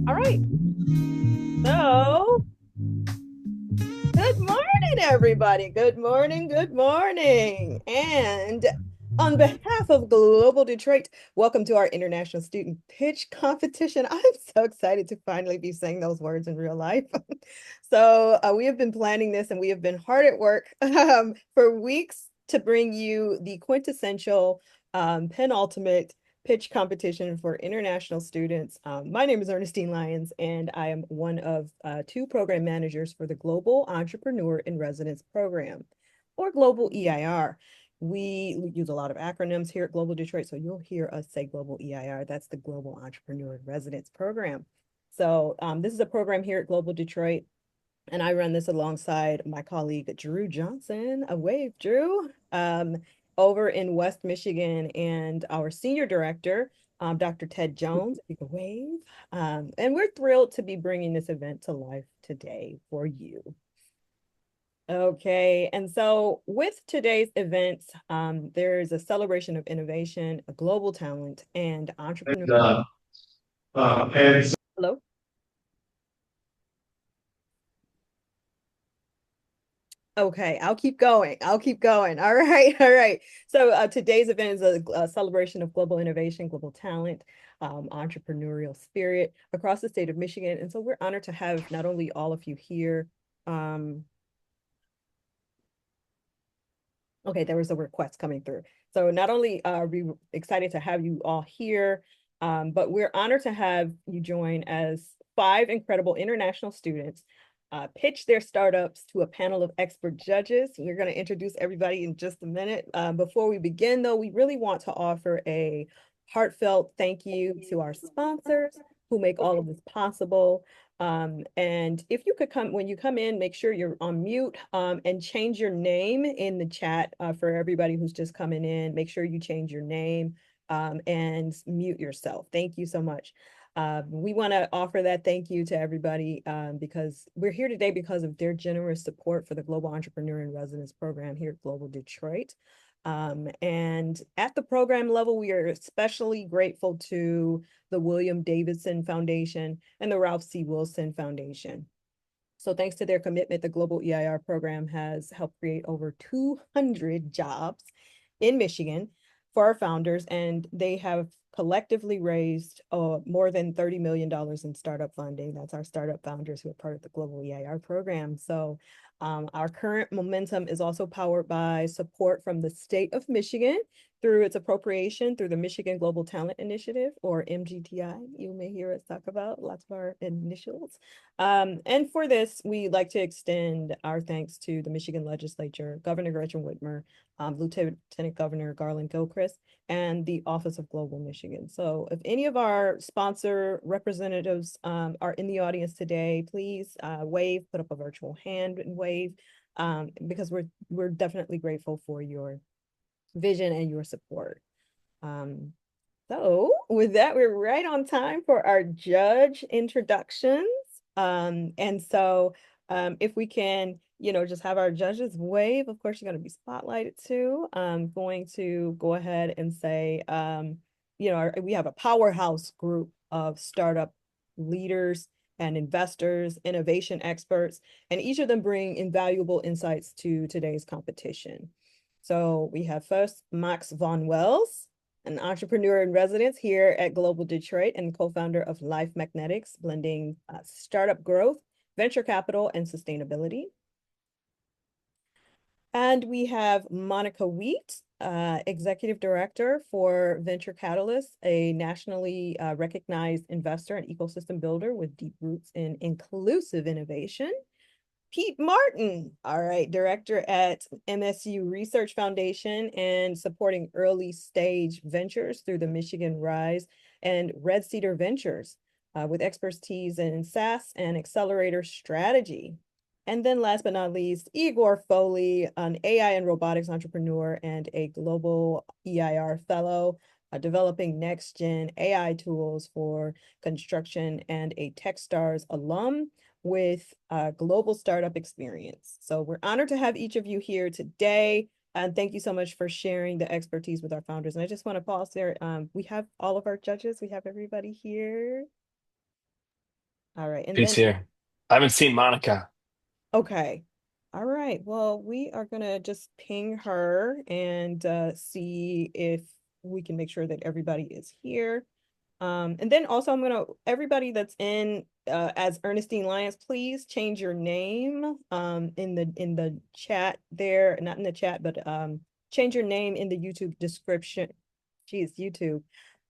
All right. So, good morning, everybody. Good morning. Good morning. And on behalf of Global Detroit, welcome to our International Student Pitch Competition. I'm so excited to finally be saying those words in real life. We have been planning this and we have been hard at work for weeks to bring you the quintessential penultimate pitch competition for international students. My name is Ernestine Lyons, and I am one of two program managers for the Global Entrepreneur in Residence program, or Global EIR. We use a lot of acronyms here at Global Detroit, so you'll hear us say Global EIR. That's the Global Entrepreneur in Residence program. This is a program here at Global Detroit, and I run this alongside my colleague Drew Johnson. A wave, Drew, over in West Michigan, and our senior director, Dr. Ted Jones. If you can wave. And we're thrilled to be bringing this event to life today for you. Okay, and so with today's events, there is a celebration of innovation, a global talent, and entrepreneur. And and Hello? Okay, I'll keep going. I'll keep going. All right, all right. Today's event is a celebration of global innovation, global talent, entrepreneurial spirit across the state of Michigan. And so we're honored to have not only all of you here. Um, okay, there was a request coming through. So not only are we excited to have you all here, but we're honored to have you join as five incredible international students pitch their startups to a panel of expert judges. We're going to introduce everybody in just a minute. Before we begin, though, we really want to offer a heartfelt thank you to our sponsors who make all of this possible. And if you could come, when you come in, make sure you're on mute and change your name in the chat for everybody who's just coming in. Make sure you change your name and mute yourself. Thank you so much. We want to offer that thank you to everybody because we're here today because of their generous support for the Global Entrepreneur in Residence program here at Global Detroit. And at the program level, we are especially grateful to the William Davidson Foundation and the Ralph C. Wilson Foundation. So thanks to their commitment, the Global EIR program has helped create over 200 jobs in Michigan for our founders, and they have collectively raised more than $30 million in startup funding. That's our startup founders who are part of the Global EIR program. Our current momentum is also powered by support from the state of Michigan through its appropriation through the Michigan Global Talent Initiative, or MGTI. You may hear us talk about lots of our initials. And for this, we like to extend our thanks to the Michigan Legislature, Governor Gretchen Whitmer, Lieutenant Governor Garland Gilchrist, and the Office of Global Michigan. So if any of our sponsor representatives are in the audience today, please wave, put up a virtual hand and wave, because we're definitely grateful for your vision and your support. So with that, we're right on time for our judge introductions. If we can, just have our judges wave. Of course, you're going to be spotlighted too. I'm going to go ahead and say, we have a powerhouse group of startup leaders and investors, innovation experts, and each of them bring invaluable insights to today's competition. So we have first Max Von Wells, an entrepreneur in residence here at Global Detroit and co-founder of Life Magnetics, blending startup growth, venture capital, and sustainability. And we have Monica Wheat, executive director for Venture Catalyst, a nationally recognized investor and ecosystem builder with deep roots in inclusive innovation. Pete Martin, all right, director at MSU Research Foundation and supporting early stage ventures through the Michigan Rise and Red Cedar Ventures with expertise in SaaS and accelerator strategy. And then last but not least, Igor Foley, an AI and robotics entrepreneur and a global EIR fellow, developing next-gen AI tools for construction and a Techstars alum with a global startup experience. So we're honored to have each of you here today. And thank you so much for sharing the expertise with our founders. And I just want to pause there. We have all of our judges. We have everybody here. All right. And Peace then, here. I haven't seen Monica. okay. All right. Well, we are gonna just ping her and see if we can make sure that everybody is here. And then also I'm gonna everybody that's in as Ernestine Lyons, please change your name in the chat there, not in the chat, but change your name in the YouTube description. Geez, YouTube.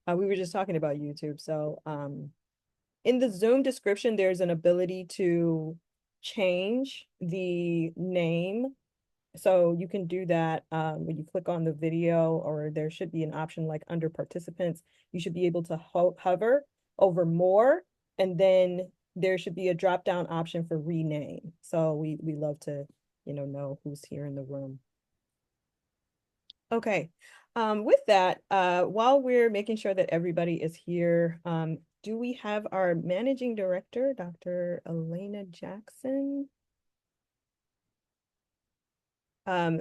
We were just talking about YouTube. So in the Zoom description, there's an ability to change the name. So you can do that when you click on the video, or there should be an option like under participants. You should be able to hover over more, and then there should be a drop down option for rename. So we love to, know who's here in the room. Okay. With that, while we're making sure that everybody is here, do we have our managing director, Dr. Elena Jackson?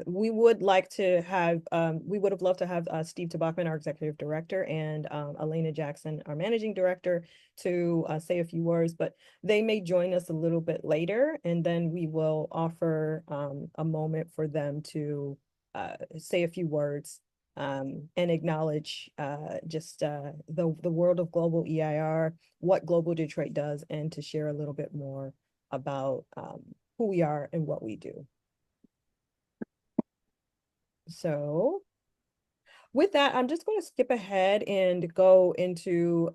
We would like to have, we would have loved to have Steve Tabachman, our executive director, and Elena Jackson, our managing director, to say a few words, but they may join us a little bit later, and then we will offer a moment for them to say a few words and acknowledge just the world of global EIR, what Global Detroit does, and to share a little bit more about who we are and what we do. So with that, I'm just going to skip ahead and go into,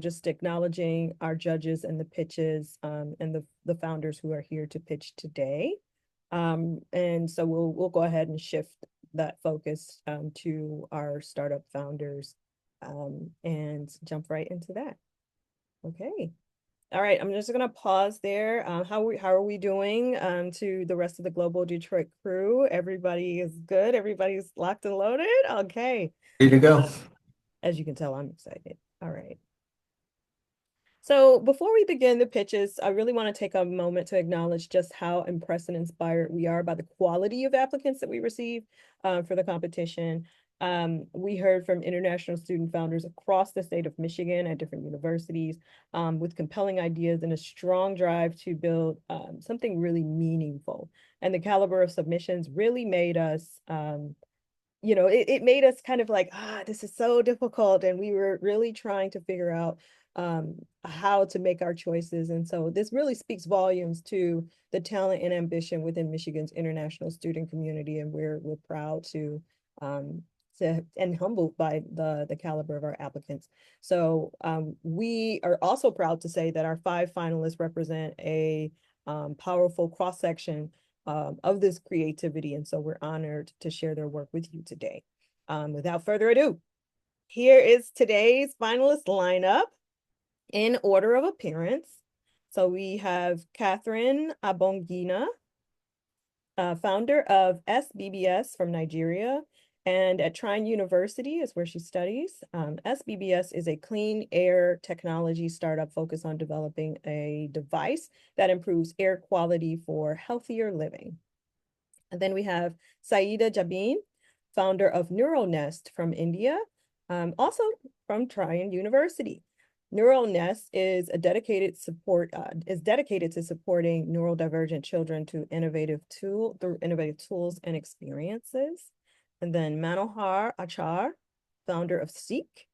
just acknowledging our judges and the pitches and the founders who are here to pitch today. And so we'll go ahead and shift that focus to our startup founders and jump right into that. Okay. All right, I'm just gonna pause there. How are we doing to the rest of the Global Detroit crew? Everybody is good. Everybody's locked and loaded. Okay. Ready to go. As you can tell, I'm excited. All right. So before we begin the pitches, I really want to take a moment to acknowledge just how impressed and inspired we are by the quality of applicants that we receive for the competition. We heard from international student founders across the state of Michigan at different universities with compelling ideas and a strong drive to build something really meaningful. And the caliber of submissions really made us it made us kind of like, this is so difficult. And we were really trying to figure out how to make our choices. And so this really speaks volumes to the talent and ambition within Michigan's international student community. And we're proud um, to and humbled by the caliber of our applicants. So we are also proud to say that our 5 finalists represent a powerful cross-section of this creativity. And so we're honored to share their work with you today. Without further ado, here is today's finalist lineup in order of appearance. So we have Catherine Agbonkina, founder of SBBS from Nigeria, and at Trine University is where she studies. SBBS is a clean air technology startup focused on developing a device that improves air quality for healthier living. And then we have Sayeda Jabeen, founder of NeuroNest from India, also from Trine University. NeuroNest is dedicated to supporting neurodivergent children through innovative tools and experiences. And then Manhohar Achar, founder of Seek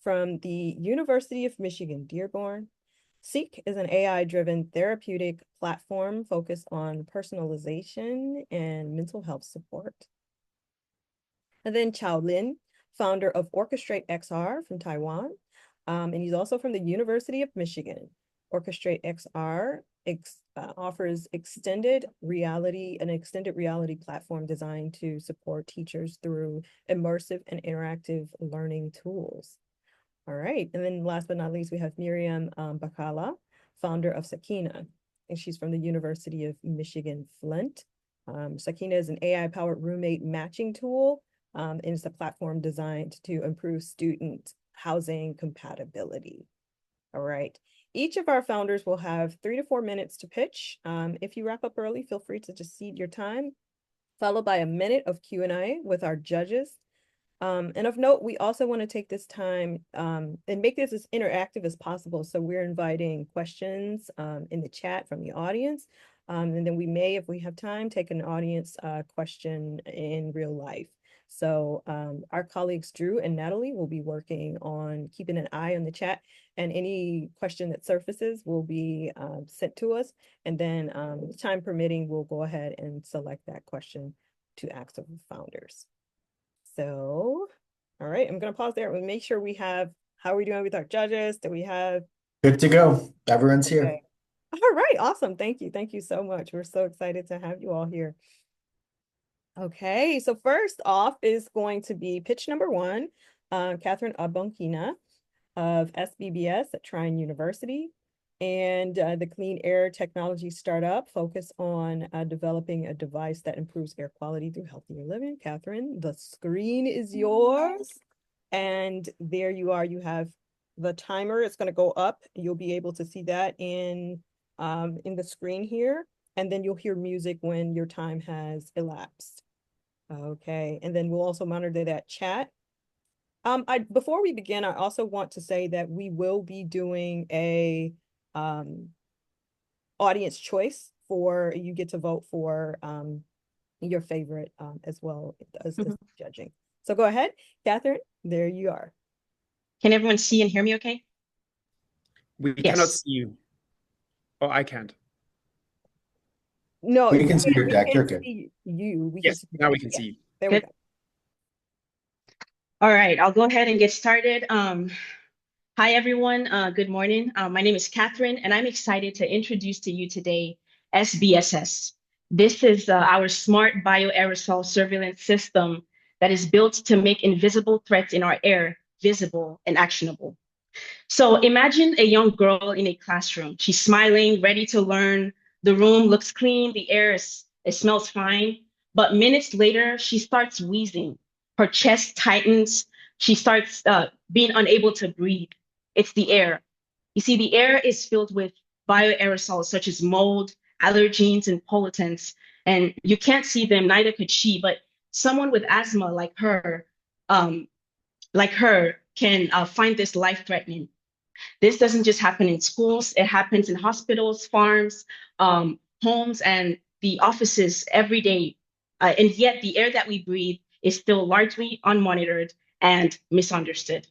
from the University of Michigan-Dearborn. Seek is an AI-driven therapeutic platform focused on personalization and mental health support. And then Chao Lin, founder of Orchestrate XR from Taiwan. And he's also from the University of Michigan. Orchestrate XR offers an extended reality platform designed to support teachers through immersive and interactive learning tools. All right. And then last but not least, we have Miriam Bakala, founder of Sakina, and she's from the University of Michigan Flint. Sakina is an AI-powered roommate matching tool, and it's a platform designed to improve student housing compatibility. All right. Each of our founders will have 3 to 4 minutes to pitch. If you wrap up early, feel free to just cede your time, followed by a minute of Q&A with our judges. And of note, we also want to take this time and make this as interactive as possible. So we're inviting questions in the chat from the audience. And then we may, if we have time, take an audience question in real life. So our colleagues Drew and Natalie will be working on keeping an eye on the chat, and any question that surfaces will be sent to us. And then time permitting, we'll go ahead and select that question to ask of the founders. So, all right, I'm going to pause there and make sure we have, how are we doing with our judges? Do we have? Good to go. Everyone's here. Okay. All right, awesome. Thank you. Thank you so much. We're so excited to have you all here. Okay, so first off is going to be pitch number one, Catherine Agbonkina of SBBS at Trine University. And the clean air technology startup focus on developing a device that improves air quality through healthier living. Catherine, the screen is yours. And there you are. You have the timer. It's going to go up. You'll be able to see that in the screen here. And then you'll hear music when your time has elapsed. Okay. And then we'll also monitor that chat. Before we begin, I also want to say that we will be doing a audience choice for, you get to vote for your favorite as well as judging. So go ahead, Catherine, there you are. Can everyone see and hear me okay? We cannot see you. Oh, I can't. No, we can see your deck. You're good. Yes, now we can see you. There we go. All right, I'll go ahead and get started. Hi, everyone. Good morning. My name is Catherine, and I'm excited to introduce to you today SBSS. This is our smart bioaerosol surveillance system that is built to make invisible threats in our air visible and actionable. So imagine a young girl in a classroom. She's smiling, ready to learn. The room looks clean. The air it smells fine. But minutes later, she starts wheezing. Her chest tightens. She starts being unable to breathe. It's the air. You see, the air is filled with bioaerosols such as mold, allergens, and pollutants. And you can't see them, neither could she. But someone with asthma like her can find this life-threatening. This doesn't just happen in schools. It happens in hospitals, farms, homes, and the offices every day. And yet the air that we breathe is still largely unmonitored and misunderstood.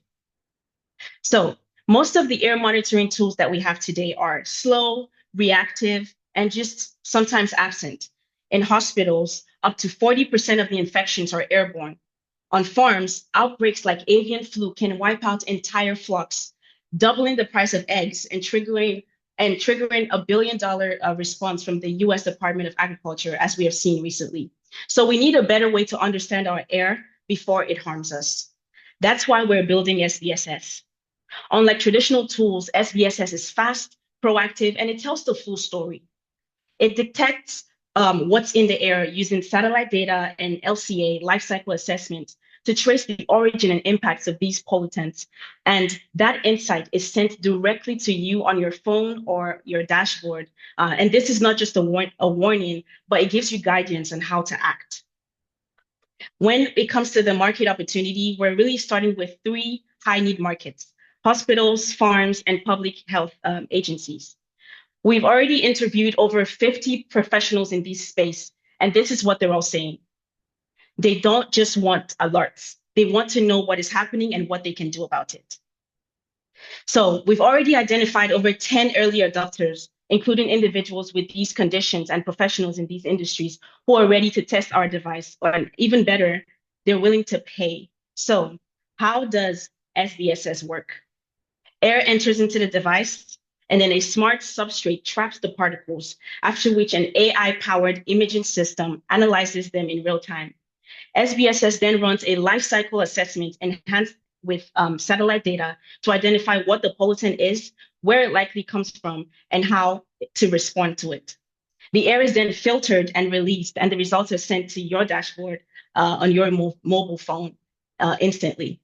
So most of the air monitoring tools that we have today are slow, reactive, and just sometimes absent. In hospitals, up to 40% of the infections are airborne. On farms, outbreaks like avian flu can wipe out entire flocks, doubling the price of eggs and triggering $1 billion response from the US Department of Agriculture, as we have seen recently. So we need a better way to understand our air before it harms us. That's why we're building SBSS. Unlike traditional tools, SBSS is fast, proactive, and it tells the full story. It detects what's in the air using satellite data and LCA life cycle assessment to trace the origin and impacts of these pollutants. And that insight is sent directly to you on your phone or your dashboard. And this is not just a warning, but it gives you guidance on how to act. When it comes to the market opportunity, we're really starting with 3 high-need markets: hospitals, farms, and public health agencies. We've already interviewed over 50 professionals in this space, and this is what they're all saying. They don't just want alerts. They want to know what is happening and what they can do about it. So we've already identified over 10 early adopters, including individuals with these conditions and professionals in these industries who are ready to test our device, or even better, they're willing to pay. So how does SBSS work? Air enters into the device, and then a smart substrate traps the particles, after which an AI-powered imaging system analyzes them in real time. SBSS then runs a life cycle assessment enhanced with satellite data to identify what the pollutant is, where it likely comes from, and how to respond to it. The air is then filtered and released, and the results are sent to your dashboard on your mobile phone instantly.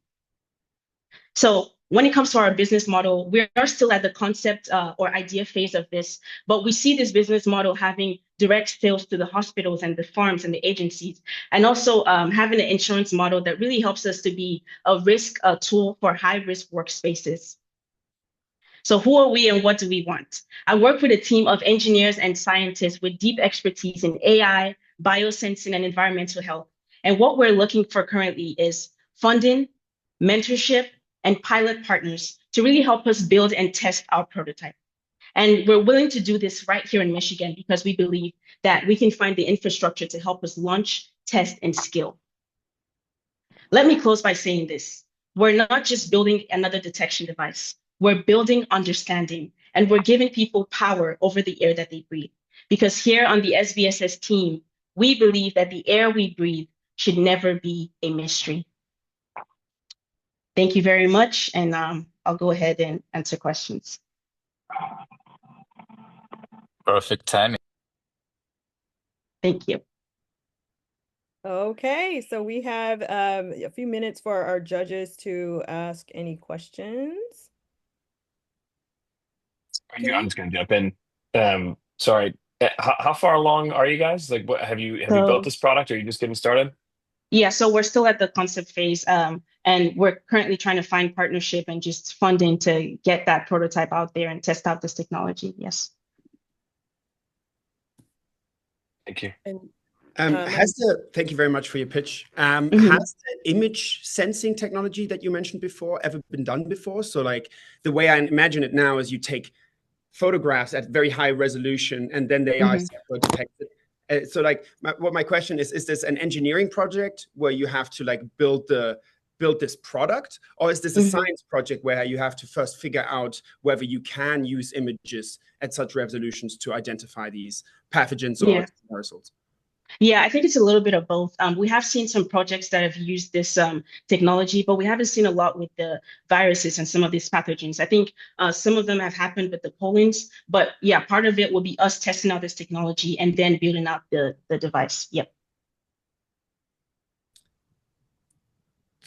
So when it comes to our business model, we are still at the concept or idea phase of this, but we see this business model having direct sales to the hospitals and the farms and the agencies, and also having an insurance model that really helps us to be a risk tool for high-risk workspaces. So who are we and what do we want? I work with a team of engineers and scientists with deep expertise in AI, biosensing, and environmental health. And what we're looking for currently is funding, mentorship, and pilot partners to really help us build and test our prototype. And we're willing to do this right here in Michigan because we believe that we can find the infrastructure to help us launch, test, and scale. Let me close by saying this. We're not just building another detection device. We're building understanding, and we're giving people power over the air that they breathe. Because here on the SBSS team, we believe that the air we breathe should never be a mystery. Thank you very much, and I'll go ahead and answer questions. Perfect timing. Thank you. Okay, so we have a few minutes for our judges to ask any questions. I'm just going to jump in. Sorry, how far along are you guys? Like, what have you built this product, or are you just getting started? Yeah, so we're still at the concept phase, and we're currently trying to find partnership and just funding to get that prototype out there and test out this technology. Yes. Thank you. And Thank you very much for your pitch. Has the image sensing technology that you mentioned before ever been done before? So like the way I imagine it now is you take photographs at very high resolution and then they are detected. So like my question is this an engineering project where you have to like build this product, or is this a science project where you have to first figure out whether you can use images at such resolutions to identify these pathogens or aerosols? Yeah, I think it's a little bit of both. We have seen some projects that have used this technology, but we haven't seen a lot with the viruses and some of these pathogens. I think some of them have happened with the pollens, but yeah, part of it will be us testing out this technology and then building out the device. Yep.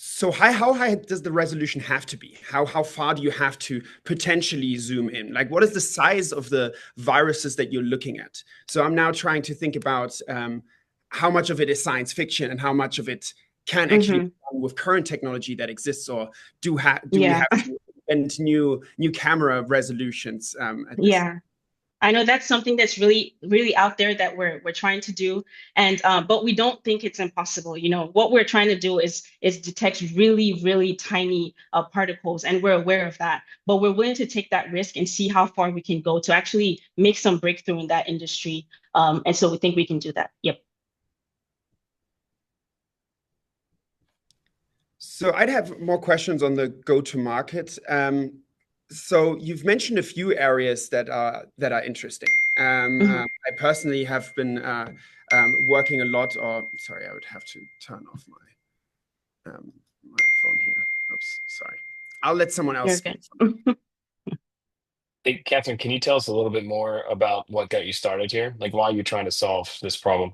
So how high does the resolution have to be? How far do you have to potentially zoom in? Like, what is the size of the viruses that you're looking at? So I'm now trying to think about how much of it is science fiction and how much of it can actually be done with current technology that exists, or do we have to invent new camera resolutions? I know that's something that's really, really out there that we're trying to do, and but we don't think it's impossible. You know, what we're trying to do is detect really, really tiny particles, and we're aware of that. But we're willing to take that risk and see how far we can go to actually make some breakthrough in that industry. And so we think we can do that. Yep. So I'd have more questions on the go-to-market. So you've mentioned a few areas that are interesting. I personally have been working a lot. Or sorry, I would have to turn off my phone here. Oops, sorry. I'll let someone else speak. Hey, Catherine, can you tell us a little bit more about what got you started here? Like, why you're trying to solve this problem?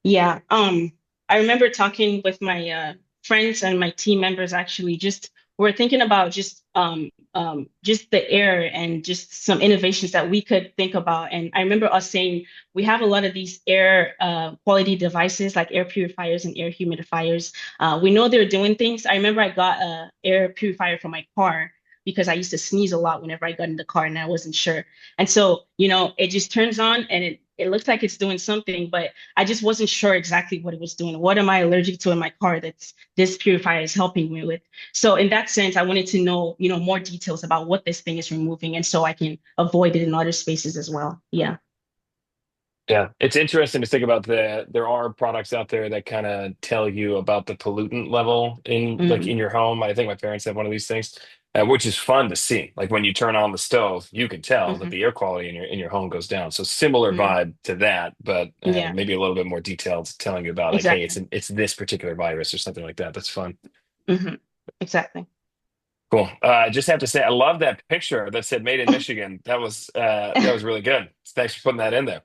Yeah. I remember talking with my friends and my team members. Actually, just we're thinking about just the air and just some innovations that we could think about. And I remember us saying we have a lot of these air quality devices like air purifiers and air humidifiers. We know they're doing things. I remember I got an air purifier for my car because I used to sneeze a lot whenever I got in the car and I wasn't sure. And so, you know, it just turns on and it looks like it's doing something, but I just wasn't sure exactly what it was doing. What am I allergic to in my car that's this purifier is helping me with? So in that sense, I wanted to know, you know, more details about what this thing is removing, and so I can avoid it in other spaces as well. Yeah. Yeah, it's interesting to think about there are products out there that kind of tell you about the pollutant level in like in your home. I think my parents have one of these things, which is fun to see. Like when you turn on the stove, you can tell that the air quality in your home goes down. So similar vibe to that, but maybe a little bit more detailed, telling you about like, hey, it's this particular virus or something like that. That's fun. Exactly. Cool. I just have to say, I love that picture that said "Made in Michigan." That was really good. Thanks for putting that in there.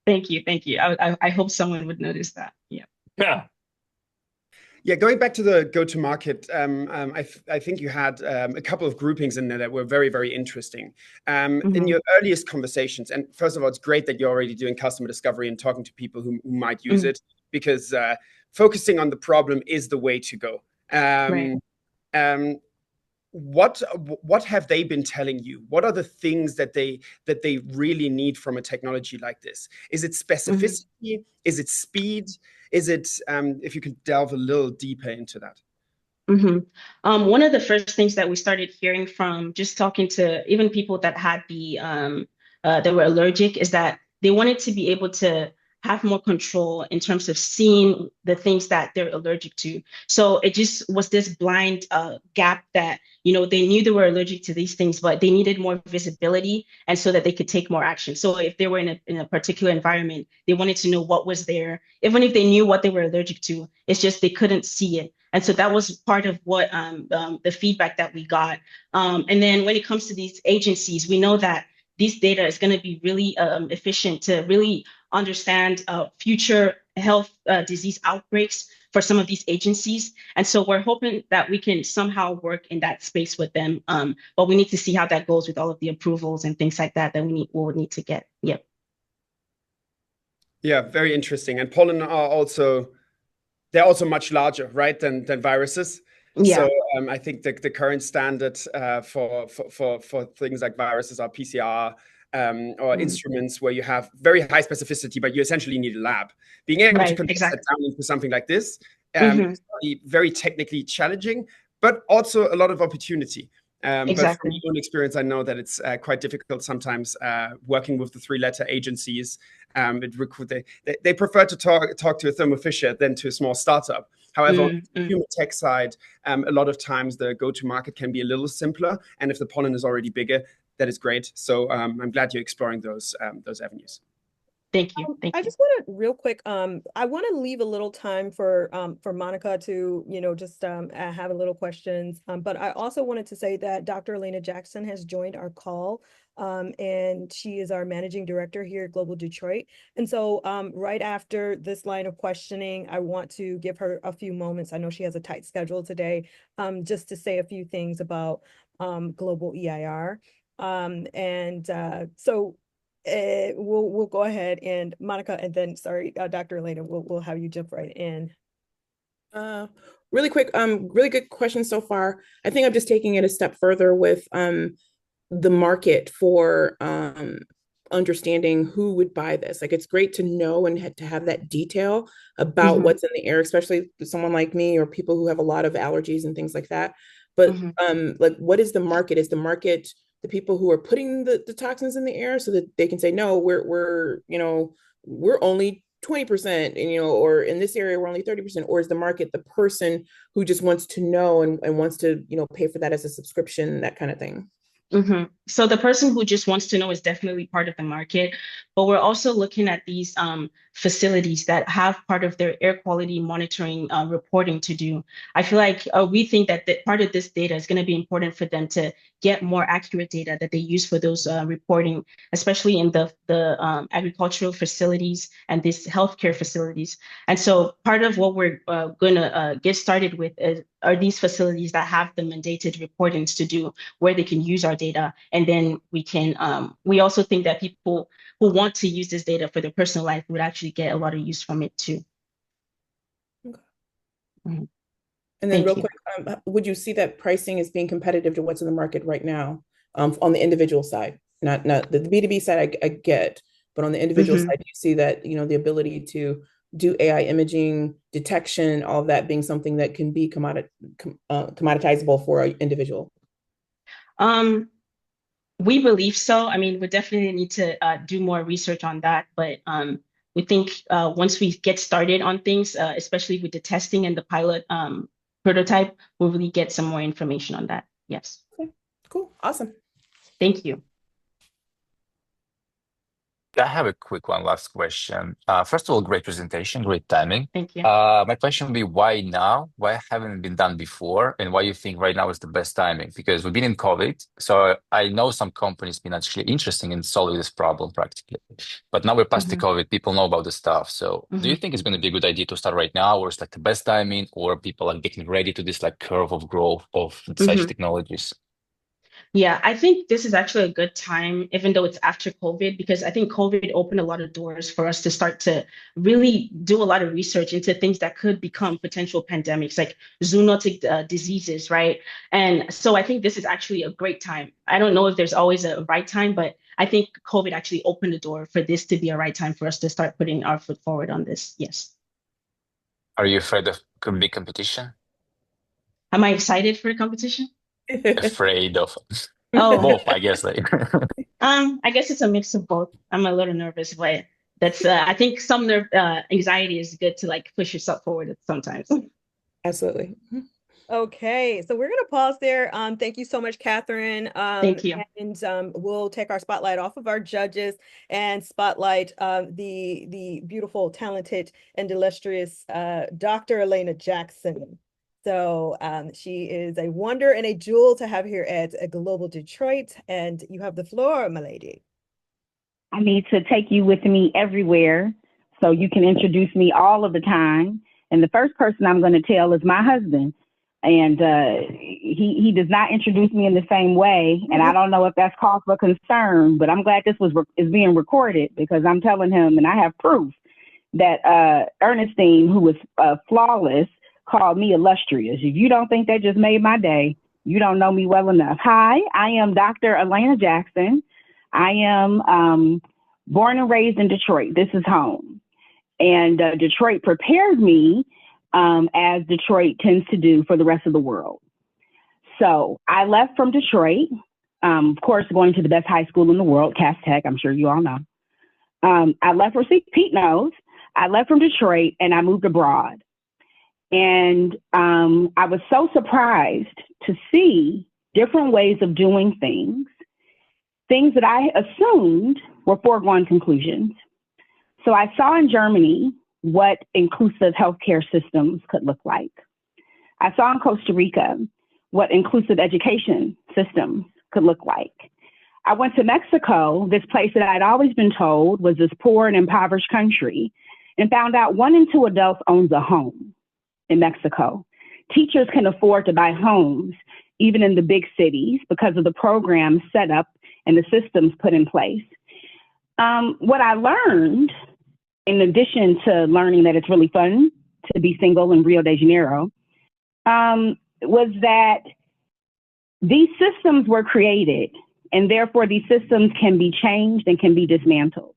Thank you. I hope someone would notice that. Yeah. Yeah. Yeah, going back to the go-to-market, I think you had a couple of groupings in there that were very, very interesting. In your earliest conversations, and first of all, it's great that you're already doing customer discovery and talking to people who might use it, because focusing on the problem is the way to go. Right. What have they been telling you? What are the things that they really need from a technology like this? Is it specificity? Is it speed? Is it, if you could delve a little deeper into that? One of the first things that we started hearing from just talking to even people that had that were allergic is that they wanted to be able to have more control in terms of seeing the things that they're allergic to. So it just was this blind gap that, they knew they were allergic to these things, but they needed more visibility and so that they could take more action. So if they were in a particular environment, they wanted to know what was there, even if they knew what they were allergic to. It's just they couldn't see it. And so that was part of what the feedback that we got. And then when it comes to these agencies, we know that this data is going to be really efficient to really understand future health disease outbreaks for some of these agencies. And so we're hoping that we can somehow work in that space with them. But we need to see how that goes with all of the approvals and things like that we'll need to get. Yep. Yeah, very interesting. And pollen are they're also much larger, right, than viruses. Yeah. So I think the current standard for things like viruses are PCR or instruments where you have very high specificity, but you essentially need a lab. Being able to condense that down into something like this is very technically challenging, but also a lot of opportunity. But from my own experience, I know that it's quite difficult sometimes working with the three-letter agencies. They prefer to talk to a Thermo Fisher than to a small startup. However, on the human tech side, a lot of times the go-to-market can be a little simpler. And if the pollen is already bigger, that is great. So I'm glad you're exploring those avenues. Thank you. I just want to real quick. I want to leave a little time for Monica to just have a little questions. But I also wanted to say that Dr. Elena Jackson has joined our call, and she is our managing director here at Global Detroit. And so right after this line of questioning, I want to give her a few moments. I know she has a tight schedule today, just to say a few things about Global EIR. So. We'll go ahead and Monica, and then sorry, Dr. Elena, we'll have you jump right in. Really quick, really good question so far. I think I'm just taking it a step further with the market for understanding who would buy this. Like, it's great to know and to have that detail about what's in the air, especially someone like me or people who have a lot of allergies and things like that. But like, what is the market? Is the market the people who are putting the toxins in the air so that they can say, no, we're only 20%, and or in this area we're only 30%? Or is the market the person who just wants to know and wants to pay for that as a subscription, that kind of thing? So the person who just wants to know is definitely part of the market, but we're also looking at these facilities that have part of their air quality monitoring reporting to do. I feel like we think that part of this data is going to be important for them to get more accurate data that they use for those reporting, especially in the agricultural facilities and these healthcare facilities. And so part of what we're going to get started with are these facilities that have the mandated reportings to do, where they can use our data. And then we also think that people who want to use this data for their personal life would actually get a lot of use from it too. Okay. And then quick, would you see that pricing is being competitive to what's in the market right now on the individual side? Not the B2B side I get, but on the individual side, do you see that, the ability to do AI imaging, detection, all of that being something that can be commoditizable for an individual? We believe so. I mean, we definitely need to do more research on that, but we think once we get started on things, especially with the testing and the pilot prototype, we'll really get some more information on that. Yes. Okay. Cool. Awesome. Thank you. I have a quick one last question. First of all, great presentation, great timing. Thank you. My question would be why now? Why haven't it been done before? And why you think right now is the best timing? Because we've been in COVID, so I know some companies been actually interested in solving this problem practically. But now we're past the COVID, people know about the stuff. So do you think it's going to be a good idea to start right now, or it's like the best timing, or people are getting ready to this like curve of growth of such technologies? Yeah, I think this is actually a good time, even though it's after COVID, because I think COVID opened a lot of doors for us to start to really do a lot of research into things that could become potential pandemics, like zoonotic diseases, right? And so I think this is actually a great time. I don't know if there's always a right time, but I think COVID actually opened the door for this to be a right time for us to start putting our foot forward on this. Yes. Are you afraid of big competition? Am I excited for the competition? Afraid of Oh, both, I guess. Like, I guess it's a mix of both. I'm a little nervous, but that's I think some anxiety is good to like push yourself forward sometimes. Absolutely. Okay, so we're gonna pause there. Thank you so much, Catherine. Thank you. And we'll take our spotlight off of our judges and spotlight the beautiful, talented, and illustrious Dr. Elena Jackson. So she is a wonder and a jewel to have here at Global Detroit. And you have the floor, my lady. I need to take you with me everywhere so you can introduce me all of the time. And the first person I'm going to tell is my husband. And he does not introduce me in the same way. And I don't know if that's cause for concern, but I'm glad this is being recorded, because I'm telling him, and I have proof, that Ernestine, who was flawless, called me illustrious. If you don't think that just made my day, you don't know me well enough. Hi, I am Dr. Elena Jackson. I am born and raised in Detroit. This is home. And Detroit prepared me as Detroit tends to do for the rest of the world. So I left from Detroit, of course, going to the best high school in the world, Cass Tech, I'm sure you all know. I left for Pete knows. I left from Detroit and I moved abroad. And I was so surprised to see different ways of doing things that I assumed were foregone conclusions. So I saw in Germany what inclusive healthcare systems could look like. I saw in Costa Rica what inclusive education systems could look like. I went to Mexico, this place that I'd always been told was this poor and impoverished country, and found out 1 in 2 adults owns a home in Mexico. Teachers can afford to buy homes, even in the big cities, because of the programs set up and the systems put in place. What I learned, in addition to learning that it's really fun to be single in Rio de Janeiro, was that these systems were created, and therefore these systems can be changed and can be dismantled.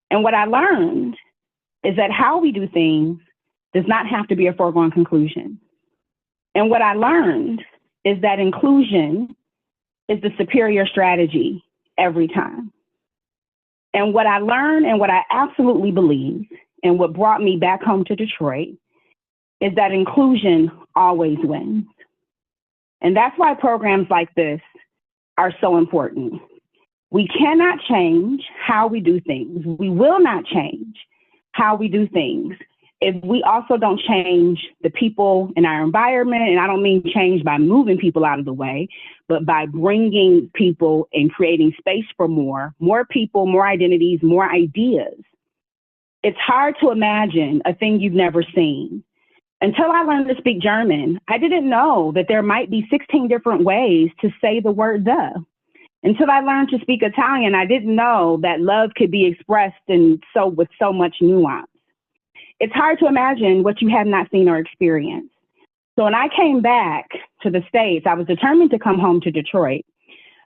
And what I learned is that how we do things does not have to be a foregone conclusion. And what I learned is that inclusion is the superior strategy every time. And what I learned and what I absolutely believe, and what brought me back home to Detroit, is that inclusion always wins. And that's why programs like this are so important. We cannot change how we do things. We will not change how we do things if we also don't change the people in our environment. And I don't mean change by moving people out of the way, but by bringing people and creating space for more people, more identities, more ideas. It's hard to imagine a thing you've never seen. Until I learned to speak German, I didn't know that there might be 16 different ways to say the word "the." Until I learned to speak Italian, I didn't know that love could be expressed with so much nuance. It's hard to imagine what you have not seen or experienced. So when I came back to the States, I was determined to come home to Detroit.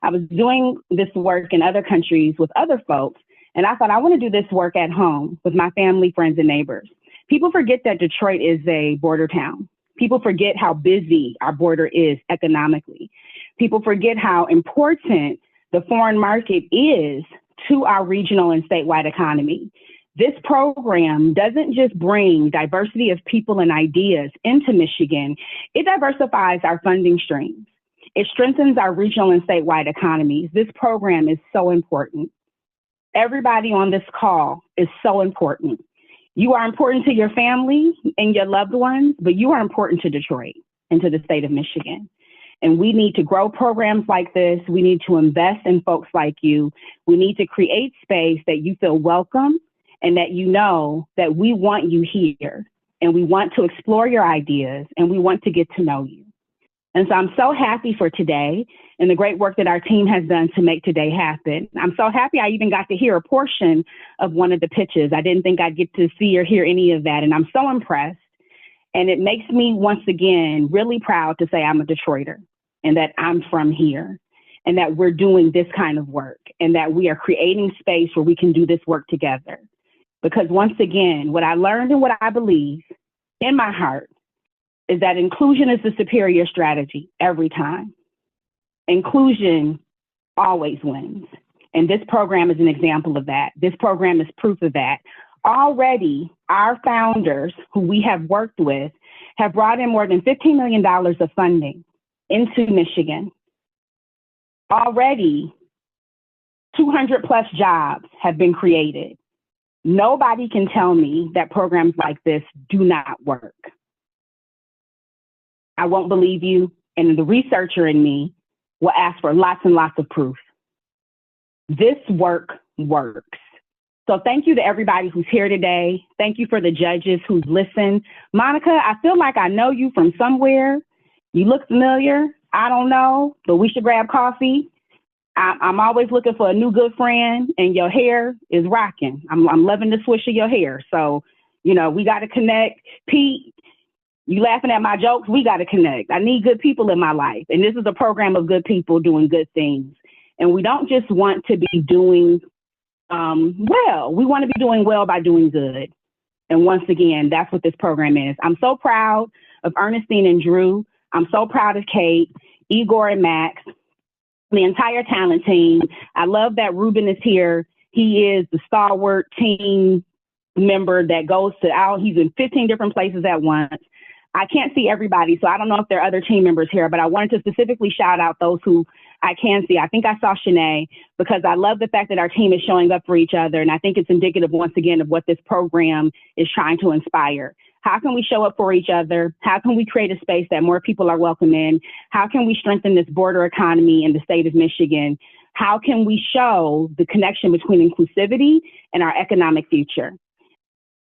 I was doing this work in other countries with other folks, and I thought I want to do this work at home with my family, friends, and neighbors. People forget that Detroit is a border town. People forget how busy our border is economically. People forget how important the foreign market is to our regional and statewide economy. This program doesn't just bring diversity of people and ideas into Michigan, it diversifies our funding streams. It strengthens our regional and statewide economies. This program is so important. everybody on this call is so important. You are important to your family and your loved ones, but you are important to Detroit and to the state of Michigan. And we need to grow programs like this. We need to invest in folks like you. We need to create space that you feel welcome and that you know that we want you here and we want to explore your ideas and we want to get to know you. And so I'm so happy for today and the great work that our team has done to make today happen. I'm so happy I even got to hear a portion of one of the pitches. I didn't think I'd get to see or hear any of that, and I'm so impressed. And it makes me, once again, really proud to say I'm a Detroiter and that I'm from here and that we're doing this kind of work and that we are creating space where we can do this work together. Because once again, what I learned and what I believe in my heart is that inclusion is the superior strategy every time. Inclusion always wins. And this program is an example of that. This program is proof of that. Already, our founders who we have worked with have brought in more than $15 million of funding into Michigan. Already, 200 plus jobs have been created. Nobody can tell me that programs like this do not work. I won't believe you, and the researcher in me will ask for lots and lots of proof. This work works. So thank you to everybody who's here today. Thank you for the judges who've listened. Monica, I feel like I know you from somewhere. You look familiar. I don't know, but we should grab coffee. I'm always looking for a new good friend, and your hair is rocking. I'm loving the swish of your hair. So, you know, we got to connect. Pete, you laughing at my jokes? We got to connect. I need good people in my life. And this is a program of good people doing good things. And we don't just want to be doing well. We want to be doing well by doing good. And once again, that's what this program is. I'm so proud of Ernestine and Drew. I'm so proud of Kate, Igor and Max, the entire talent team. I love that Ruben is here. He is the stalwart team member that goes to out. He's in 15 different places at once. I can't see everybody, so I don't know if there are other team members here, but I wanted to specifically shout out those who I can see. I think I saw Shanae, because I love the fact that our team is showing up for each other. And I think it's indicative, once again, of what this program is trying to inspire. How can we show up for each other? How can we create a space that more people are welcome in? How can we strengthen this border economy in the state of Michigan? How can we show the connection between inclusivity and our economic future?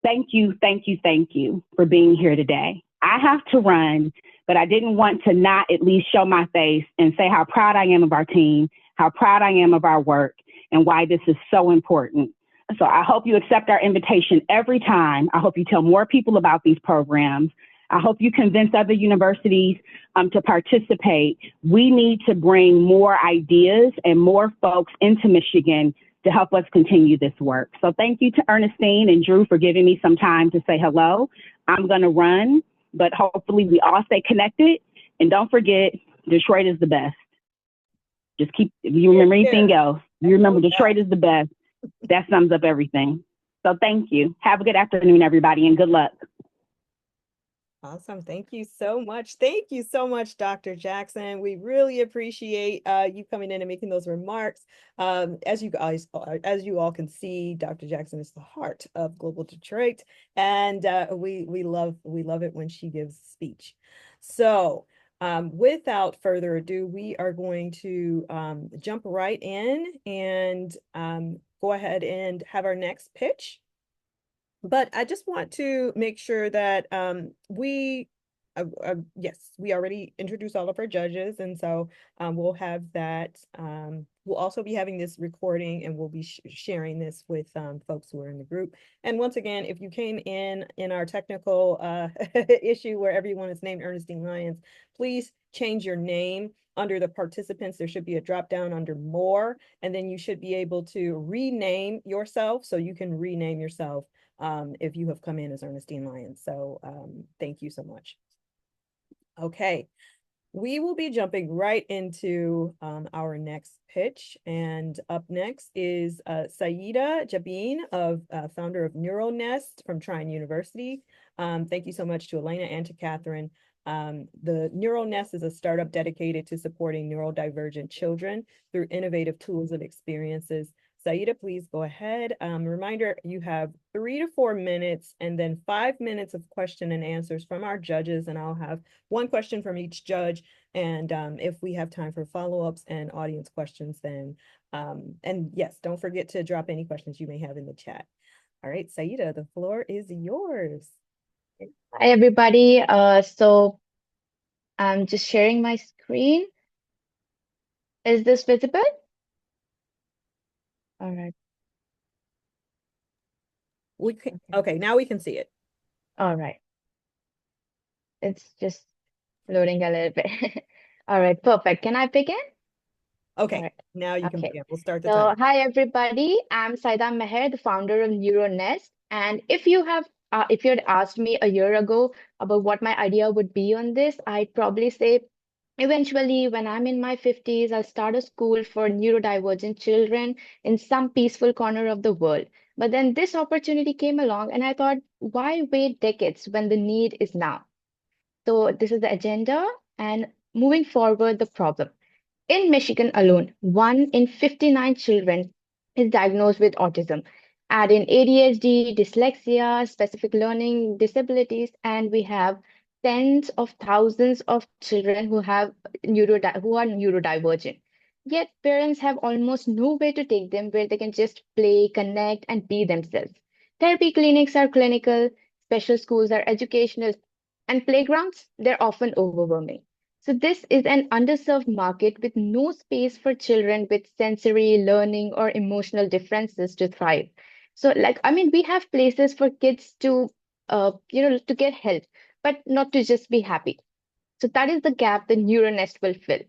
Thank you, thank you, thank you for being here today. I have to run, but I didn't want to not at least show my face and say how proud I am of our team, how proud I am of our work, and why this is so important. So I hope you accept our invitation every time. I hope you tell more people about these programs. I hope you convince other universities to participate. We need to bring more ideas and more folks into Michigan to help us continue this work. So thank you to Ernestine and Drew for giving me some time to say hello. I'm gonna run, but hopefully we all stay connected. And don't forget, Detroit is the best. Just keep, if you remember anything else, you remember Detroit is the best. That sums up everything. So thank you. Have a good afternoon, everybody, and good luck. Awesome. Thank you so much. Thank you so much, Dr. Jackson. We really appreciate you coming in and making those remarks. As you all can see, Dr. Jackson is the heart of Global Detroit, and we love it when she gives speech. So without further ado, we are going to jump right in and go ahead and have our next pitch. But I just want to make sure that yes, we already introduced all of our judges, and so we'll have that. We'll also be having this recording, and we'll be sharing this with folks who are in the group. And once again, if you came in our technical issue where everyone is named Ernestine Lyons, please change your name. Under the participants, there should be a drop down under more, and then you should be able to rename yourself, so you can rename yourself if you have come in as Ernestine Lyons. So thank you so much. Okay, we will be jumping right into our next pitch. And up next is Sayeda Jabeen, founder of NeuroNest from Trine University. Thank you so much to Elena and to Catherine. The NeuroNest is a startup dedicated to supporting neurodivergent children through innovative tools and experiences. Sayeda, please go ahead. Reminder, you have 3 to 4 minutes and then 5 minutes of question and answers from our judges, and I'll have one question from each judge. And if we have time for follow-ups and audience questions, then, and yes, don't forget to drop any questions you may have in the chat. All right, Sayeda, the floor is yours. Hi, everybody. So I'm just sharing my screen. Is this visible? All right. We can, okay, now we can see it. All right. It's just loading a little bit. All right, perfect. Can I begin? Okay, All right. now you can Okay. begin. We'll start the So, time. hi everybody. I'm Sayeda Meher, the founder of NeuroNest. And if you had asked me a year ago about what my idea would be on this, I'd probably say, eventually, when I'm in my 50s, I'll start a school for neurodivergent children in some peaceful corner of the world. But then this opportunity came along, and I thought, why wait decades when the need is now? So, this is the agenda, and moving forward, the problem. In Michigan alone, 1 in 59 children is diagnosed with autism. Add in ADHD, dyslexia, specific learning disabilities, and we have tens of thousands of children who who are neurodivergent. Yet parents have almost no way to take them where they can just play, connect, and be themselves. Therapy clinics are clinical, special schools are educational, and playgrounds, they're often overwhelming. So this is an underserved market with no space for children with sensory, learning, or emotional differences to thrive. So, like, I mean, we have places for kids to, to get help, but not to just be happy. So that is the gap the NeuroNest will fill.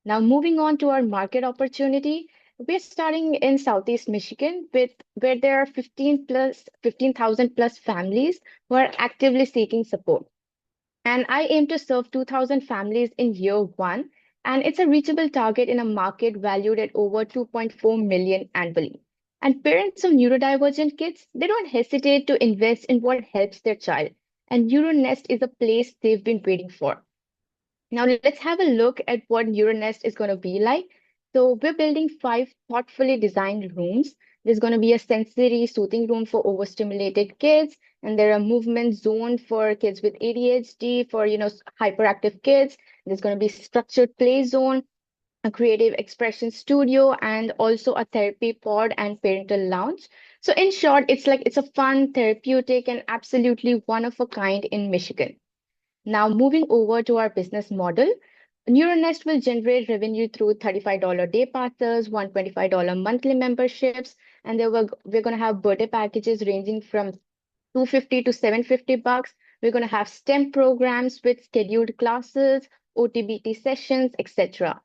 Now, moving on to our market opportunity, we're starting in Southeast Michigan with where there are 15,000 plus families who are actively seeking support. And I aim to serve 2,000 families in year one, and it's a reachable target in a market valued at over 2.4 million annually. And parents of neurodivergent kids, they don't hesitate to invest in what helps their child. And NeuroNest is a place they've been waiting for. Now let's have a look at what NeuroNest is going to be like. So we're building 5 thoughtfully designed rooms. There's going to be a sensory soothing room for overstimulated kids, and there are movement zone for kids with ADHD, for hyperactive kids. There's going to be structured play zone, a creative expression studio, and also a therapy pod and parental lounge. So in short, it's a fun, therapeutic, and absolutely one of a kind in Michigan. Now, moving over to our business model, NeuroNest will generate revenue through $35 day passes, $125 monthly memberships, and we're going to have birthday packages ranging from $250 to $750. We're going to have STEM programs with scheduled classes, OTBT sessions, etc.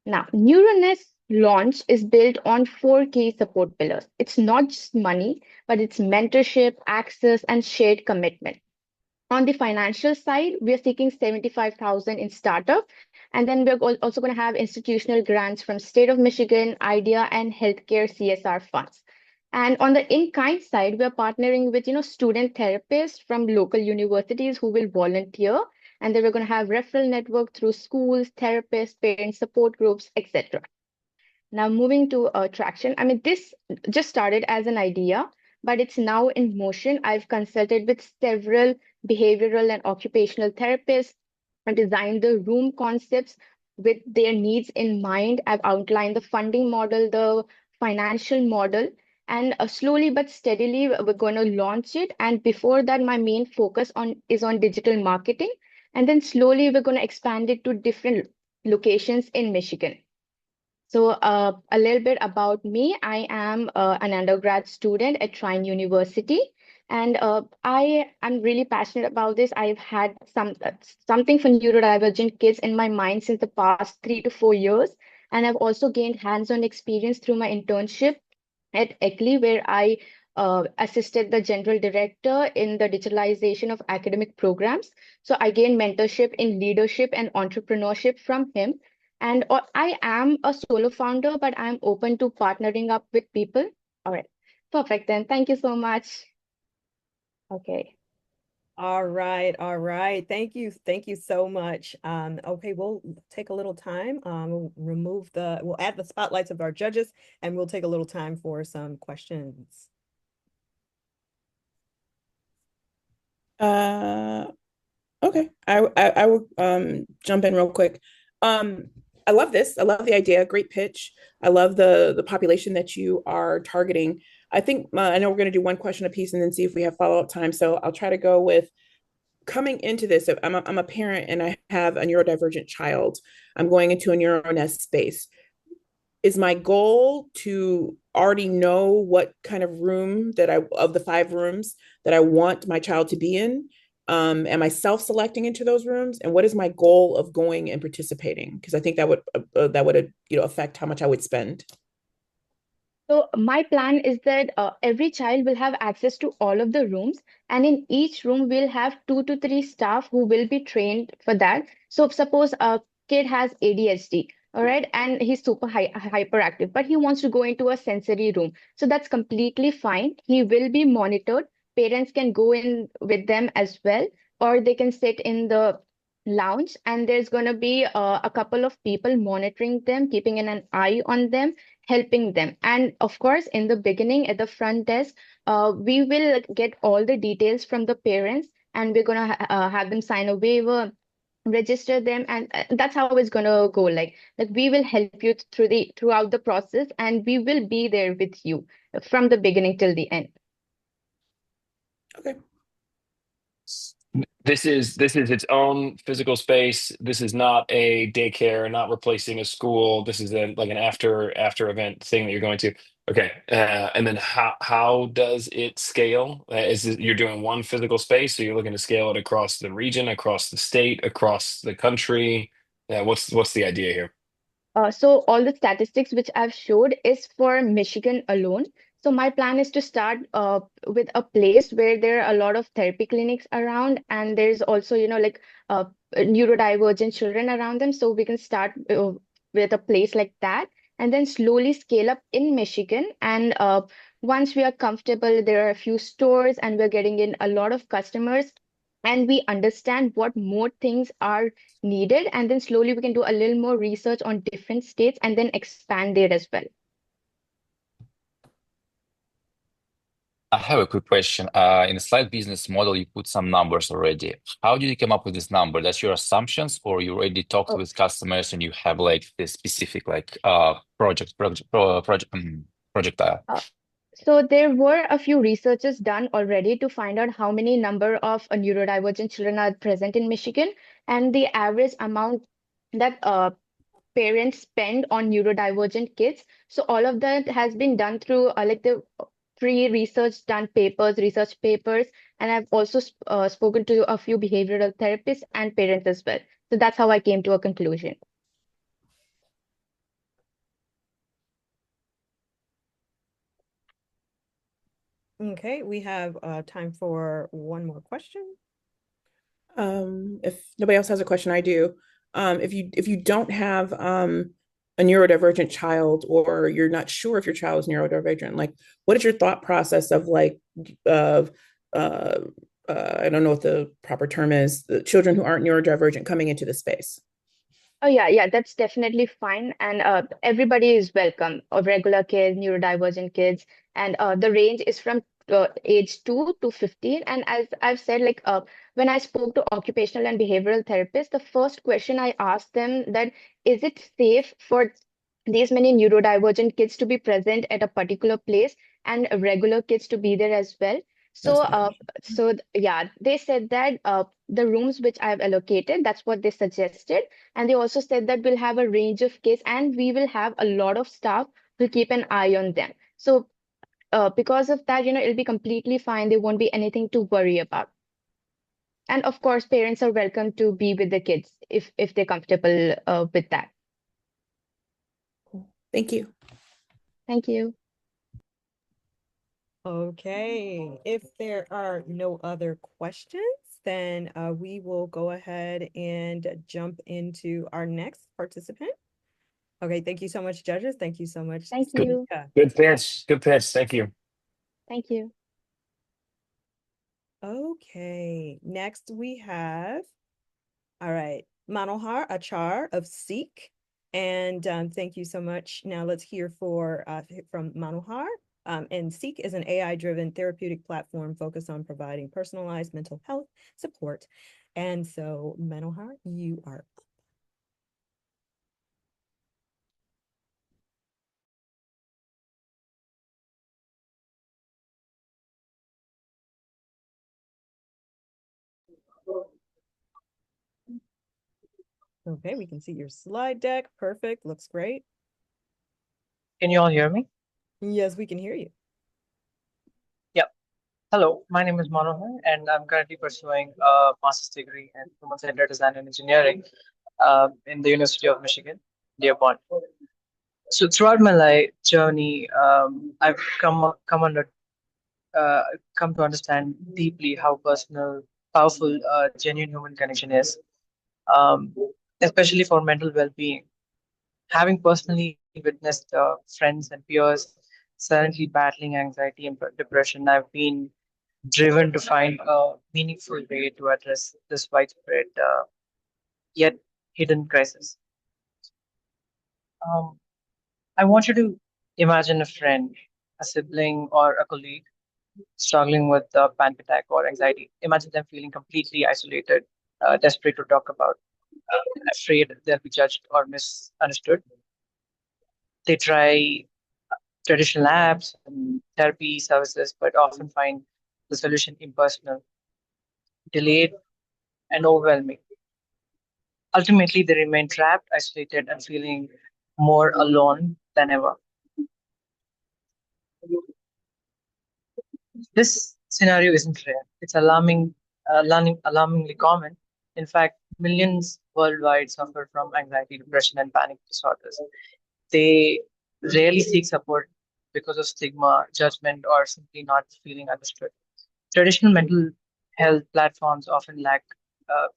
Now, NeuroNest launch is built on 4 key support pillars. It's not just money, but it's mentorship, access, and shared commitment. On the financial side, we are seeking 75,000 in startup, and then we're also going to have institutional grants from State of Michigan, IDEA, and healthcare CSR funds. And on the in-kind side, we're partnering with student therapists from local universities who will volunteer, and then we're going to have referral network through schools, therapists, parent support groups, etc. Now moving to traction. I mean, this just started as an idea, but it's now in motion. I've consulted with several behavioral and occupational therapists and designed the room concepts with their needs in mind. I've outlined the funding model, the financial model, and slowly but steadily we're going to launch it. And before that, my main focus is on digital marketing. And then slowly we're going to expand it to different locations in Michigan. So a little bit about me. I am an undergrad student at Trine University, and I am really passionate about this. I've had something for neurodivergent kids in my mind since the past 3 to 4 years, and I've also gained hands-on experience through my internship at ECLI, where I assisted the general director in the digitalization of academic programs. So I gained mentorship in leadership and entrepreneurship from him. And I am a solo founder, but I'm open to partnering up with people. All right, perfect then. Thank you so much. Okay. All right, all right. Thank you so much. Okay, we'll take a little time. We'll add the spotlights of our judges, and we'll take a little time for some questions. Okay, I will jump in real quick. I love this. I love the idea. Great pitch. I love the population that you are targeting. I think I know we're going to do one question apiece and then see if we have follow-up time. So I'll try to go with coming into this. I'm a parent and I have a neurodivergent child. I'm going into a NeuroNest space. Is my goal to already know what kind of room of the 5 rooms that I want my child to be in? Am I self-selecting into those rooms? And what is my goal of going and participating? Because I think that would affect how much I would spend. So my plan is that every child will have access to all of the rooms, and in each room we'll have 2 to 3 staff who will be trained for that. So suppose a kid has ADHD, all right, and he's super hyperactive, but he wants to go into a sensory room. So that's completely fine. He will be monitored. Parents can go in with them as well, or they can sit in the lounge, and there's going to be a couple of people monitoring them, keeping an eye on them, helping them. And of course, in the beginning at the front desk, we will get all the details from the parents, and we're going to have them sign a waiver, register them, and that's how it's going to go. Like we will help you throughout the process, and we will be there with you from the beginning till the end. Okay. This is its own physical space. This is not a daycare, not replacing a school. This is like an after event thing that you're going to. Okay, and then how does it scale? You're doing one physical space, or you're looking to scale it across the region, across the state, across the country? What's the idea here? So all the statistics which I've showed is for Michigan alone. So my plan is to start with a place where there are a lot of therapy clinics around, and there's also, like neurodivergent children around them. So we can start with a place like that, and then slowly scale up in Michigan. And once we are comfortable, there are a few stores, and we're getting in a lot of customers, and we understand what more things are needed, and then slowly we can do a little more research on different states and then expand there as well. I have a quick question. In the slide business model, you put some numbers already. How did you come up with this number? That's your assumptions, or you already talked Oh, with customers and you have like the specific project. uh, so there were a few researches done already to find out how many number of neurodivergent children are present in Michigan, and the average amount that parents spend on neurodivergent kids. So all of that has been done through like the pre-research done research papers, and I've also spoken to a few behavioral therapists and parents as well. So that's how I came to a conclusion. Okay, we have time for one more question. If nobody else has a question, I do. If you don't have a neurodivergent child, or you're not sure if your child is neurodivergent, like what is your thought process of of I don't know what the proper term is, the children who aren't neurodivergent coming into the space? Oh yeah, that's definitely fine. And everybody is welcome, regular kids, neurodivergent kids, and the range is from age 2 to 15. And as I've said, like when I spoke to occupational and behavioral therapists, the first question I asked them that is it safe for these many neurodivergent kids to be present at a particular place and regular kids to be there as well. So, That's my question. yeah, they said that the rooms which I've allocated, that's what they suggested. And they also said that we'll have a range of kids, and we will have a lot of staff who keep an eye on them. So because of that, it'll be completely fine. There won't be anything to worry about. And of course, parents are welcome to be with the kids if they're comfortable with that. Thank you. Thank you. Okay, if there are no other questions, then we will go ahead and jump into our next participant. Okay, thank you so much, judges. Thank you so much. Thank you. Good pitch. Good pitch. Thank you. Thank you. Okay, next we have, all right, Manhohar Achar of Seek. And thank you so much. Now let's hear from Manhohar. And Seek is an AI-driven therapeutic platform focused on providing personalized mental health support. And so, Manhohar, you are up. Okay, we can see your slide deck. Perfect. Looks great. Can you all hear me? Yes, we can hear you. Yep. Hello, my name is Manhohar, and I'm currently pursuing a master's degree in human-centered design and engineering in the University of Michigan-Dearborn. So throughout my life journey, I've uh, come to understand deeply how personal, powerful, genuine human connection is, um, especially for mental well-being. Having personally witnessed friends and peers silently battling anxiety and depression, I've been driven to find a meaningful way to address this widespread yet hidden crisis. Um, I want you to imagine a friend, a sibling, or a colleague struggling with a panic attack or anxiety. Imagine them feeling completely isolated, desperate to talk about, afraid they'll be judged or misunderstood. They try traditional apps and therapy services, but often find the solution impersonal, delayed, and overwhelming. Ultimately, they remain trapped, isolated, and feeling more alone than ever. This scenario isn't rare. It's alarmingly common. In fact, millions worldwide suffer from anxiety, depression, and panic disorders. They rarely seek support because of stigma, judgment, or simply not feeling understood. Traditional mental health platforms often lack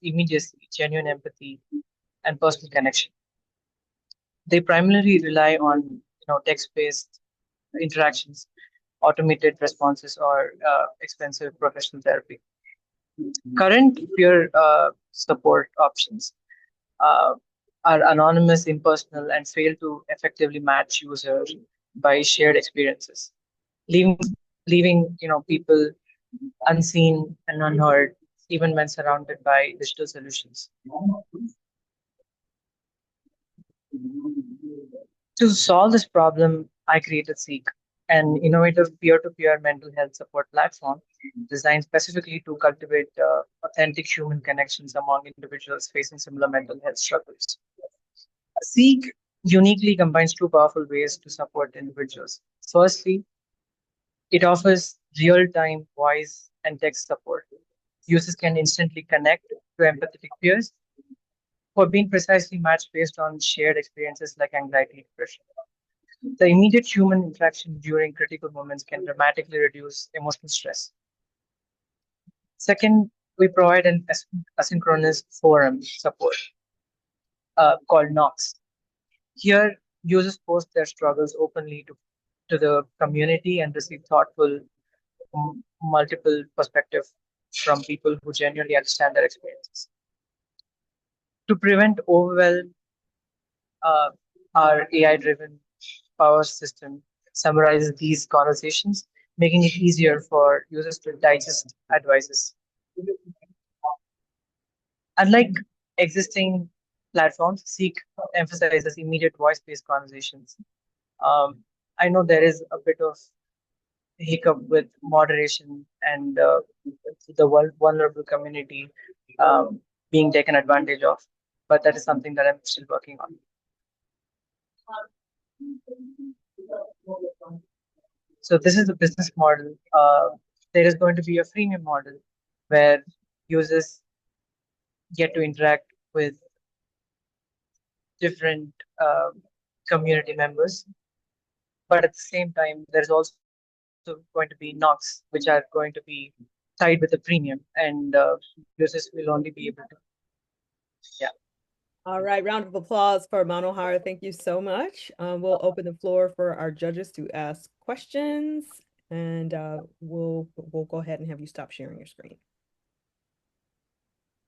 immediacy, genuine empathy, and personal connection. They primarily rely on text-based interactions, automated responses, or expensive professional therapy. Current peer support options uh, are anonymous, impersonal, and fail to effectively match users by shared experiences, leaving people unseen and unheard, even when surrounded by digital solutions. To solve this problem, I created Seek, an innovative peer-to-peer mental health support platform designed specifically to cultivate authentic human connections among individuals facing similar mental health struggles. Seek uniquely combines two powerful ways to support individuals. Firstly, it offers real-time voice and text support. Users can instantly connect to empathetic peers who have been precisely matched based on shared experiences like anxiety and depression. The immediate human interaction during critical moments can dramatically reduce emotional stress. Second, we provide an asynchronous forum support called Knox. Here, users post their struggles openly to the community and receive thoughtful, multiple perspective from people who genuinely understand their experiences. To prevent overwhelm, uh, our AI-driven power system summarizes these conversations, making it easier for users to digest advices. Unlike existing platforms, Seek emphasizes immediate voice-based conversations. I know there is a bit of hiccup with moderation and the vulnerable community being taken advantage of, but that is something that I'm still working on. So this is the business model. There is going to be a freemium model where users get to interact with different community members. But at the same time, there's also going to be knocks, which are going to be tied with a premium, and users will only be able to, yeah. All right, round of applause for Manhohar. Thank you so much. We'll open the floor for our judges to ask questions. and we'll go ahead and have you stop sharing your screen.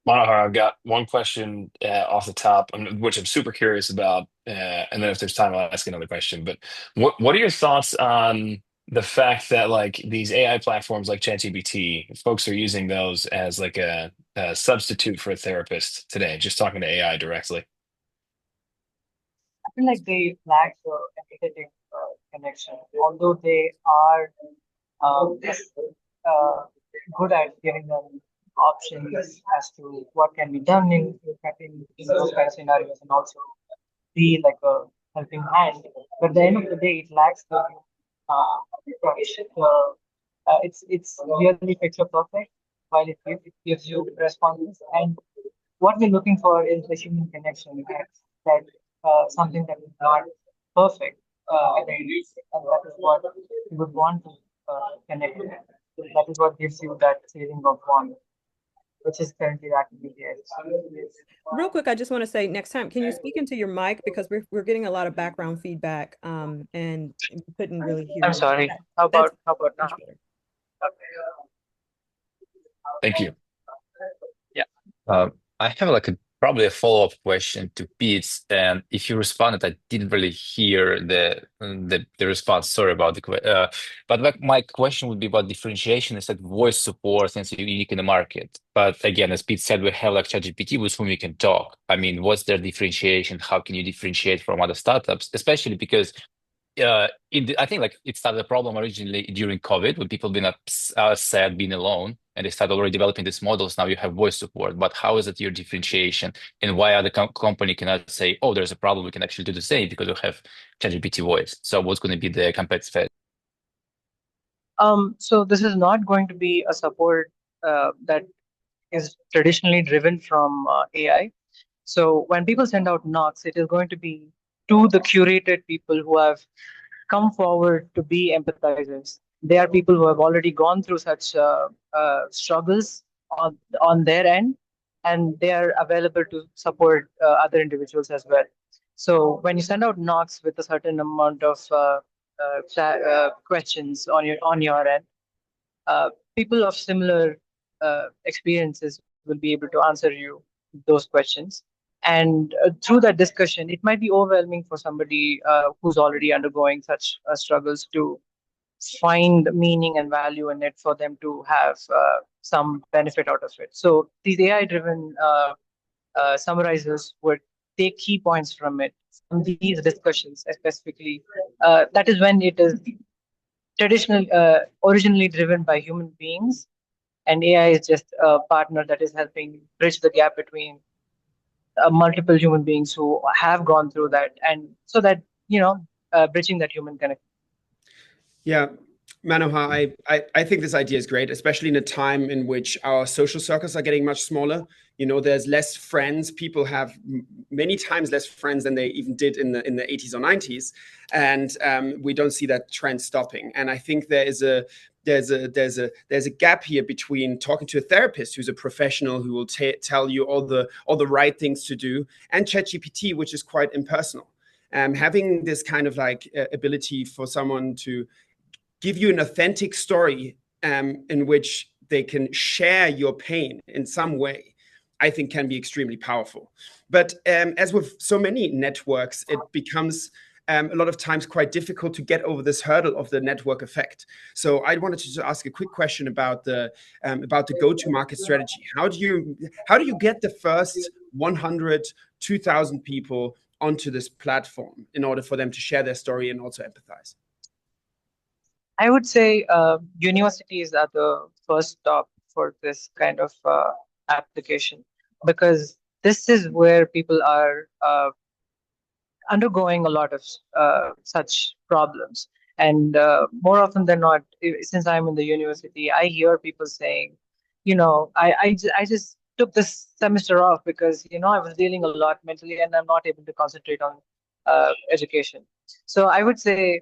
Manhohar, I've got one question off the top, which I'm super curious about, and then if there's time, I'll ask another question. But what are your thoughts on the fact that like these AI platforms like ChatGPT, folks are using those as like a substitute for a therapist today, just talking to AI directly? I feel like they lack the empathetic connection, although they are uh, good at giving them options as to what can be done in those kind of scenarios, and also be like a helping hand. But at the end of the day, it lacks the touch. It's really picture perfect, while it gives you responses. And what we're looking for is the human connection. That something that is not perfect, and that is what you would want to connect with. That is what gives you that feeling of warmth, which is currently lacking in the Real quick, I just want to say next time, can you speak into your mic because we're getting a lot of background feedback, and we couldn't really hear I'm you. sorry. How about now? Thank you. Yeah. I have like probably a follow-up question to Pete's, and if you responded, I didn't really hear the response. Sorry about but like my question would be about differentiation. Is that voice support and so unique in the market? But again, as Pete said, we have like ChatGPT with whom we can talk. I mean, what's their differentiation? How can you differentiate from other startups? Especially because I think like it started a problem originally during COVID when people been sad being alone, and they started already developing these models. Now you have voice support, but how is it your differentiation, and why other company cannot say, oh, there's a problem, we can actually do the same because we have ChatGPT voice? So what's going to be the competitive edge? So this is not going to be a support that is traditionally driven from AI. So when people send out knocks, it is going to be to the curated people who have come forward to be empathizers. They are people who have already gone through such struggles on their end, and they are available to support other individuals as well. So when you send out knocks with a certain amount of questions on your end, people of similar experiences will be able to answer you those questions. And through that discussion, it might be overwhelming for somebody who's already undergoing such struggles to find meaning and value in it for them to have some benefit out of it. So these AI-driven summarizers would take key points from it, from these discussions specifically. That is when it is originally driven by human beings, and AI is just a partner that is helping bridge the gap between multiple human beings who have gone through that, and so that bridging that human connection. Yeah, Manhohar, I think this idea is great, especially in a time in which our social circles are getting much smaller. You know, there's less friends. People have many times less friends than they even did in the 80s or 90s, and we don't see that trend stopping. And I think there's a gap here between talking to a therapist who's a professional who will tell you all the right things to do, and ChatGPT, which is quite impersonal. Having this kind of like ability for someone to give you an authentic story in which they can share your pain in some way, I think can be extremely powerful. But as with so many networks, it becomes a lot of times quite difficult to get over this hurdle of the network effect. So I wanted to ask a quick question about the go-to-market strategy. How do you get the first 100, 2,000 people onto this platform in order for them to share their story and also empathize? I would say universities are the first stop for this kind of application, because this is where people are undergoing a lot of such problems. And more often than not, since I'm in the university, I hear people saying, I just took this semester off because, I was dealing a lot mentally and I'm not able to concentrate on education. So I would say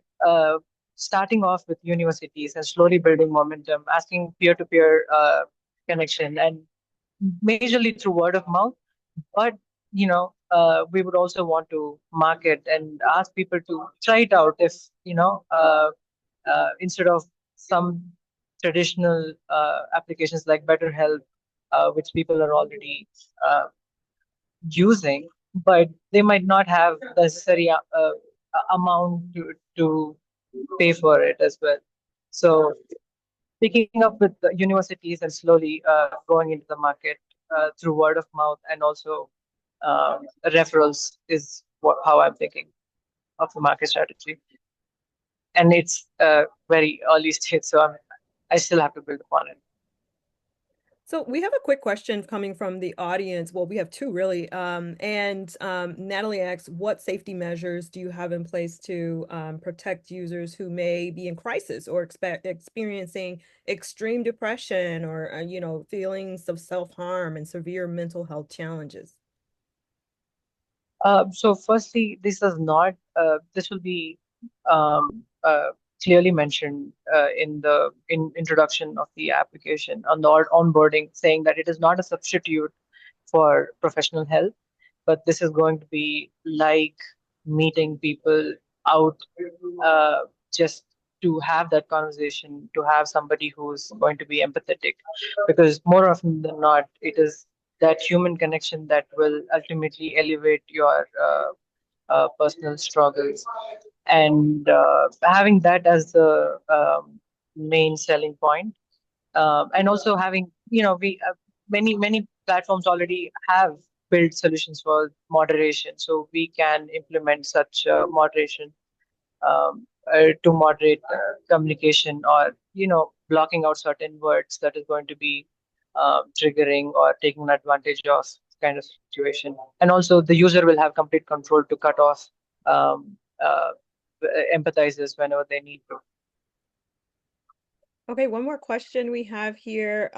starting off with universities and slowly building momentum, asking peer-to-peer connection, and majorly through word of mouth. But we would also want to market and ask people to try it out. If instead of some traditional applications like BetterHelp, which people are already using, but they might not have the necessary amount to pay for it as well. So picking up with the universities and slowly going into the market through word of mouth and also referrals is how I'm thinking of the market strategy. And it's very early stage, so I still have to build upon it. So we have a quick question coming from the audience. Well, we have two really. Natalie asks, what safety measures do you have in place to protect users who may be in crisis or experiencing extreme depression or, feelings of self-harm and severe mental health challenges? So firstly, this will be clearly mentioned in the introduction of the application on the onboarding, saying that it is not a substitute for professional help, but this is going to be like meeting people out just to have that conversation, to have somebody who's going to be empathetic, because more often than not, it is that human connection that will ultimately elevate your personal struggles. And having that as the main selling point, and also having, we many platforms already have built solutions for moderation, so we can implement such moderation to moderate communication, or blocking out certain words that is going to be triggering or taking advantage of kind of situation. And also the user will have complete control to cut off um, uh, empathizers whenever they need to. Okay, one more question we have here.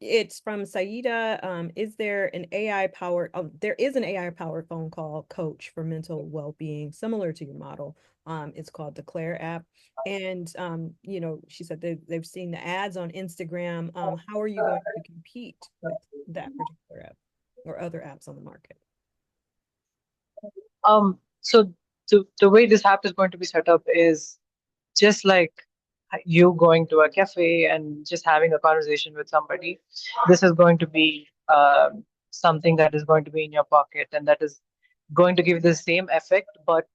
It's from Sayeda. Is there an AI powered, there is an AI powered phone call coach for mental well-being similar to your model. It's called the Claire app. And she said they've seen the ads on Instagram. How are you going to compete with that particular app or other apps on the market? So the way this app is going to be set up is just like you going to a cafe and just having a conversation with somebody. This is going to be something that is going to be in your pocket, and that is going to give the same effect, but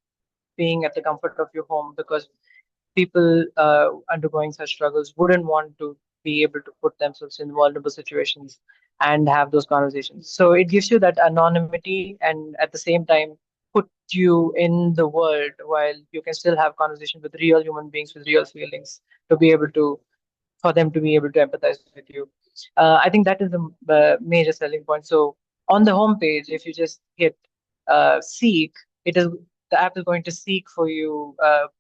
being at the comfort of your home, because people undergoing such struggles wouldn't want to be able to put themselves in vulnerable situations and have those conversations. So it gives you that anonymity, and at the same time put you in the world, while you can still have conversation with real human beings with real feelings, to be able to, for them to be able to empathize with you. I think that is the major selling point. So on the homepage, if you just hit seek, the app is going to seek for you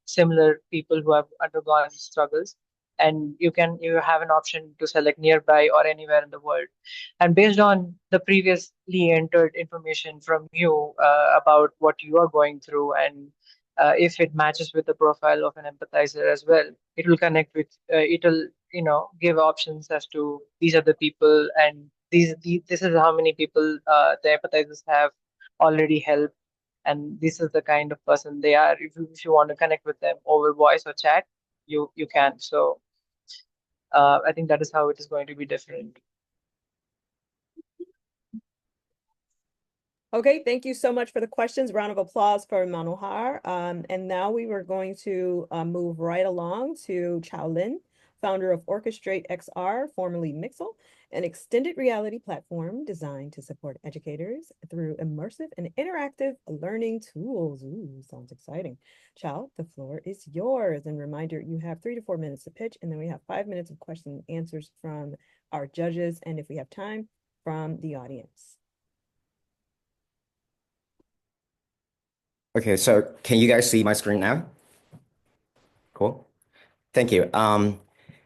similar people who have undergone struggles, and you have an option to select nearby or anywhere in the world. And based on the previously entered information from you about what you are going through, and if it matches with the profile of an empathizer as well, it will connect with it'll give options as to these are the people, and this is how many people the empathizers have already helped, and this is the kind of person they are. If you want to connect with them over voice or chat, you can. So I think that is how it is going to be different. Okay, thank you so much for the questions. Round of applause for Manhohar. And now we were going to move right along to Lin, founder of Orchestrate XR, formerly Mixel, an extended reality platform designed to support educators through immersive and interactive learning tools. Ooh, sounds exciting. Chow, the floor is yours. And reminder, you have 3 to 4 minutes to pitch, and then we have 5 minutes of question and answers from our judges, and if we have time, from the audience. Okay, so can you guys see my screen now? Cool. Thank you.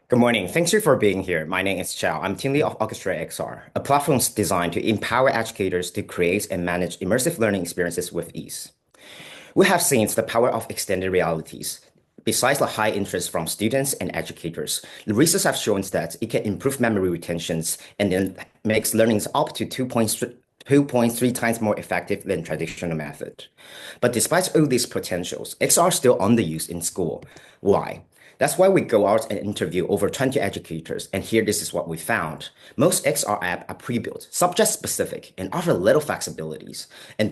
Good morning. Thanks you for being here. My name is Chow. I'm team lead of Orchestrate XR, a platform designed to empower educators to create and manage immersive learning experiences with ease. We have seen the power of extended realities. Besides the high interest from students and educators, the research have shown that it can improve memory retentions and then makes learnings up to 2.3 times more effective than traditional method. But despite all these potentials, XR is still underused in school. Why? That's why we go out and interview over 20 educators, and here this is what we found. Most XR apps are pre-built, subject-specific, and offer little flexibilities. And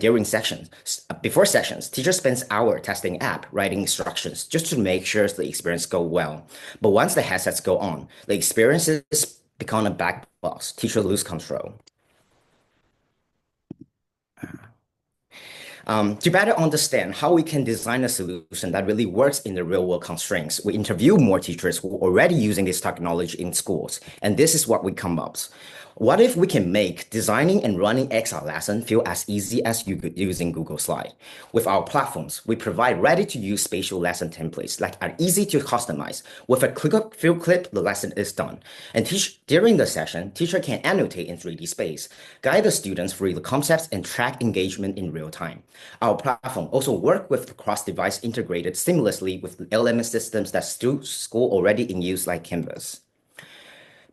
before sessions, teachers spend hours testing app, writing instructions, just to make sure the experience go well. But once the headsets go on, the experiences become a black box. Teachers lose control. To better understand how we can design a solution that really works in the real world constraints, we interview more teachers who are already using this technology in schools. And this is what we come up. What if we can make designing and running XR lesson feel as easy as using Google Slide? With our platforms, we provide ready-to-use spatial lesson templates that are easy to customize. With a field clip, the lesson is done. And during the session, teacher can annotate in 3D space, guide the students through the concepts, and track engagement in real time. Our platform also works with cross-device integrated seamlessly with LMS systems that school already in use like Canvas.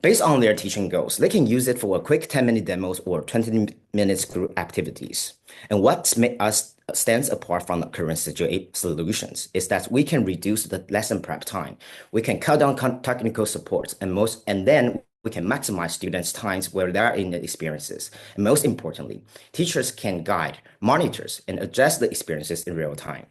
Based on their teaching goals, they can use it for a quick 10-minute demos or 20 minutes group activities. And what makes us stands apart from the current solutions is that we can reduce the lesson prep time. We can cut down technical support, and then we can maximize students' times where they are in the experiences. And most importantly, teachers can guide, monitor, and adjust the experiences in real time.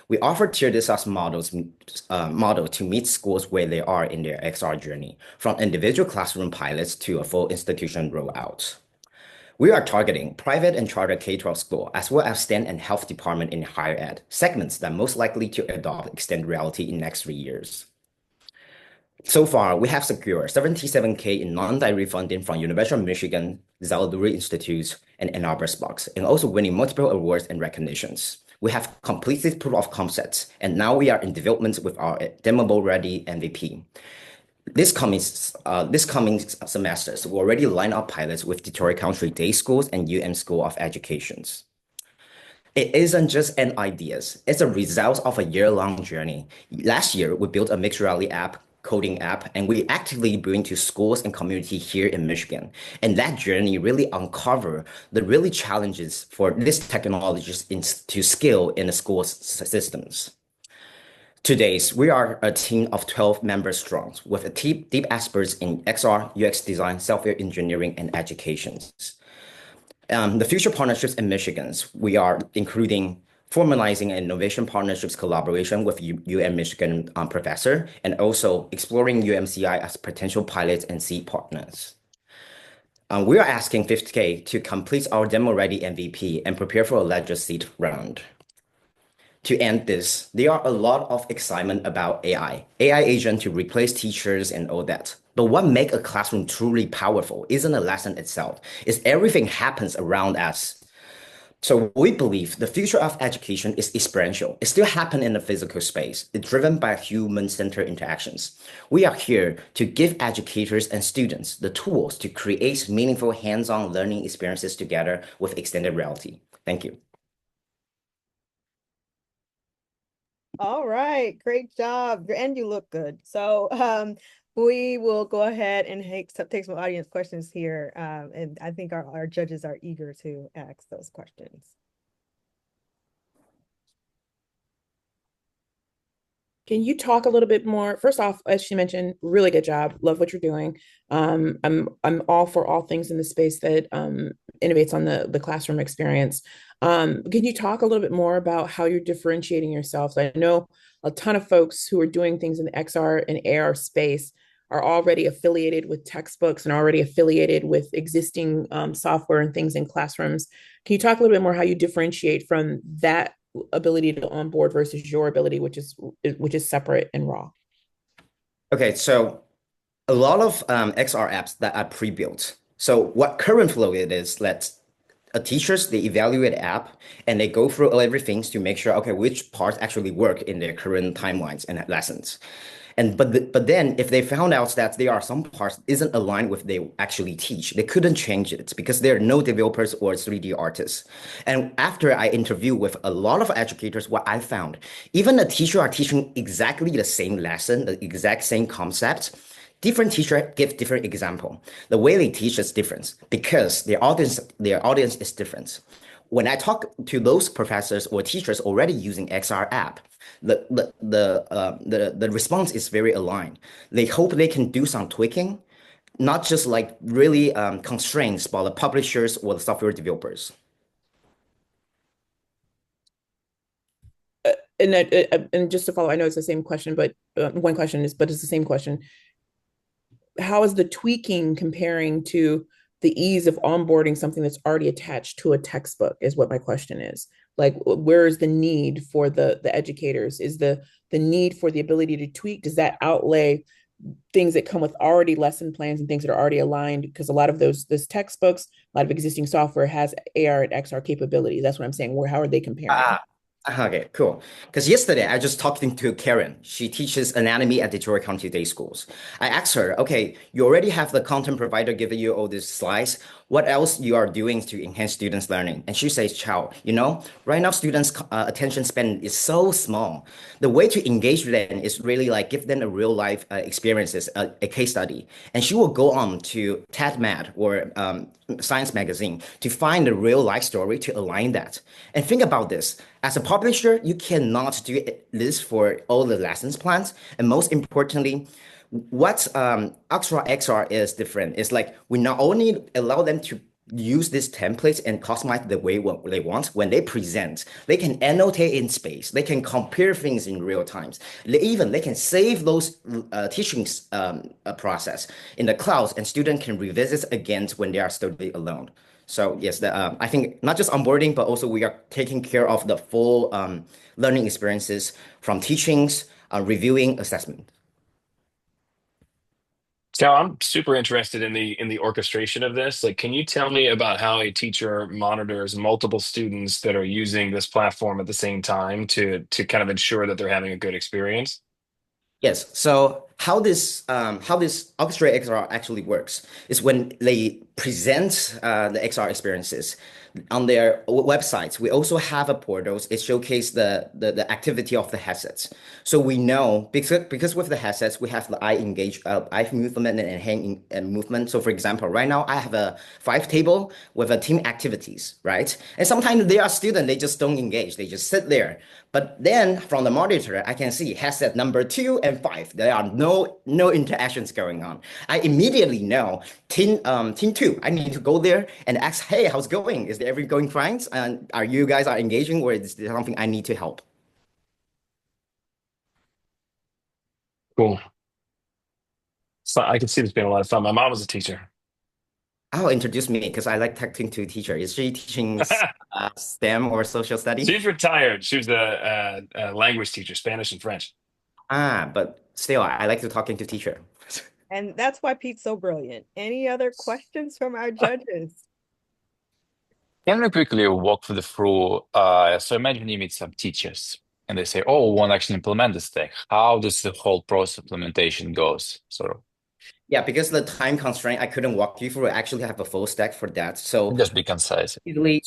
We offer tiered SaaS model to meet schools where they are in their XR journey, from individual classroom pilots to a full institution rollout. We are targeting private and charter K-12 school, as well as STEM and health department in higher ed, segments that are most likely to adopt extended reality in the next 3 years. So far, we have secured $77K in non-direct funding from University of Michigan, Zaluduri Institute, and Ann Arbor's Box, and also winning multiple awards and recognitions. We have completed proof of concepts, and now we are in development with our demo-ready MVP. This coming semesters, we already line up pilots with Detroit Country Day Schools and UM School of Education. It isn't just an idea, it's a result of a year-long journey. Last year, we built a mixed reality app, coding app, and we actively bring to schools and community here in Michigan. And that journey really uncover the really challenges for these technologies to scale in the school systems. Today, we are a team of 12 members strong with a deep experts in XR, UX design, software engineering, and education. The future partnerships in Michigan, we are including formalizing innovation partnerships collaboration with UM Michigan professor, and also exploring UMCI as potential pilots and seed partners. We are asking 50K to complete our demo-ready MVP and prepare for a larger seed round. To end this, there are a lot of excitement about AI agent to replace teachers and all that. But what makes a classroom truly powerful isn't a lesson itself, it's everything happens around us. So we believe the future of education is experiential. It still happens in the physical space. It's driven by human-centered interactions. We are here to give educators and students the tools to create meaningful hands-on learning experiences together with extended reality. Thank you. All right, great job. And you look good. So we will go ahead and take some audience questions here. And I think our judges are eager to ask those questions. Can you talk a little bit more? First off, as she mentioned, really good job. Love what you're doing. I'm all for all things in the space that innovates on the classroom experience. Can you talk a little bit more about how you're differentiating yourself? I know a ton of folks who are doing things in the XR and AR space are already affiliated with textbooks and already affiliated with existing software and things in classrooms. Can you talk a little bit more how you differentiate from that ability to onboard versus your ability, which is separate and raw? Okay, so a lot of XR apps that are pre-built. So what current flow it is, teachers, they evaluate the app and they go through everything to make sure, okay, which parts actually work in their current timelines and lessons. But then if they found out that there are some parts isn't aligned with they actually teach, they couldn't change it because there are no developers or 3D artists. And after I interviewed with a lot of educators, what I found, even a teacher are teaching exactly the same lesson, the exact same concept, different teacher give different example. The way they teach is different because their audience is different. when I talk to those professors or teachers already using XR app, the response is very aligned. They hope they can do some tweaking, not just like really constraints by the publishers or the software developers. And just to follow, I know it's the same question, but one question is, but it's the same question. How is the tweaking comparing to the ease of onboarding something that's already attached to a textbook is what my question is. Like, where is the need for the educators? Is the need for the ability to tweak, does that outlay things that come with already lesson plans and things that are already aligned? Because a lot of those textbooks, a lot of existing software has AR and XR capabilities. That's what I'm saying. How are they comparing? Okay, cool. Because yesterday I just talking to Karen. She teaches anatomy at Detroit County Day Schools. I asked her, okay, you already have the content provider giving you all these slides. What else you are doing to enhance students' learning? And she says, Chow, right now students' attention span is so small. The way to engage them is really like give them a real life experiences, a case study. And she will go on to TED or Science Magazine to find a real life story to align that. And think about this. As a publisher, you cannot do this for all the lessons plans. And most importantly, what Achar XR is different. It's like we not only allow them to use these templates and customize the way what they want. When they present, they can annotate in space. They can compare things in real times. They can save those teachings process in the clouds, and students can revisit again when they are studying alone. So yes, I think not just onboarding, but also we are taking care of the full learning experiences from teachings, reviewing, assessment. So I'm super interested in the orchestration of this. Like, can you tell me about how a teacher monitors multiple students that are using this platform at the same time to kind of ensure that they're having a good experience? Yes. So how this Orchestra XR actually works is when they present the XR experiences on their websites. We also have a portals. It showcases the activity of the headsets. So we know because with the headsets we have the eye movement and hand movement. So for example, right now I have a 5 table with a team activities, right? And sometimes they are students, they just don't engage. They just sit there. But then from the monitor, I can see headset number 2 and 5. There are no interactions going on. I immediately know team 2. I need to go there and ask, hey, how's it going? Is everything going fine? And are you guys engaging, or is there something I need to help? Cool. So I can see this being a lot of fun. My mom was a teacher. Oh, introduce me because I like talking to a teacher. Is she teaching STEM or social studies? She's retired. She was a language teacher, Spanish and French. But still, I like to talking to teacher. And that's why Pete's so brilliant. Any other questions from our judges? Can we quickly walk through so imagine you meet some teachers and they say, oh, we want to actually implement this thing. How does the whole process of implementation goes? Sort of. Yeah, because the time constraint, I couldn't walk you through. I actually have a full stack for that. So just be concise. We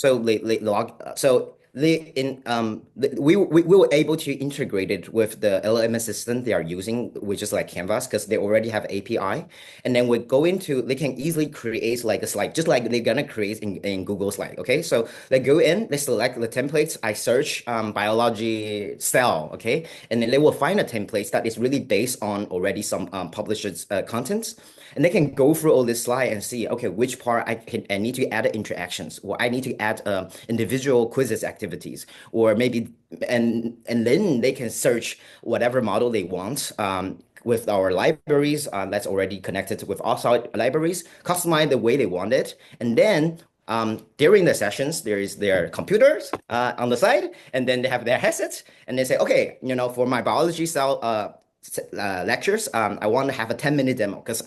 were able to integrate it with the LLM assistant they are using, which is like Canvas, because they already have API. And then they can easily create like a slide, just like they're gonna create in Google Slide. Okay, so they go in, they select the templates. I search biology cell, okay, and then they will find a template that is really based on already some published contents. And they can go through all this slide and see, okay, which part I need to add interactions, or I need to add individual quizzes activities, or maybe, and then they can search whatever model they want with our libraries that's already connected with outside libraries, customize the way they want it. And then during the sessions, there is their computers on the side, and then they have their headsets, and they say, okay, for my biology cell lectures, I want to have a 10-minute demo because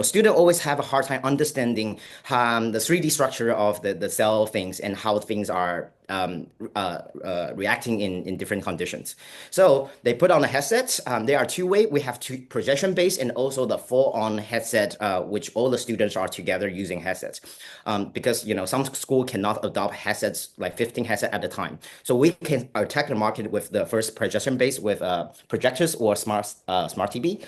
students always have a hard time understanding the 3D structure of the cell things and how things are reacting in different conditions. So they put on the headsets. There are 2-way. We have 2 projection-based and also the full-on headset, which all the students are together using headsets. Because some school cannot adopt headsets like 15 headsets at a time. So we can attack the market with the first projection-based with projectors or smart TV.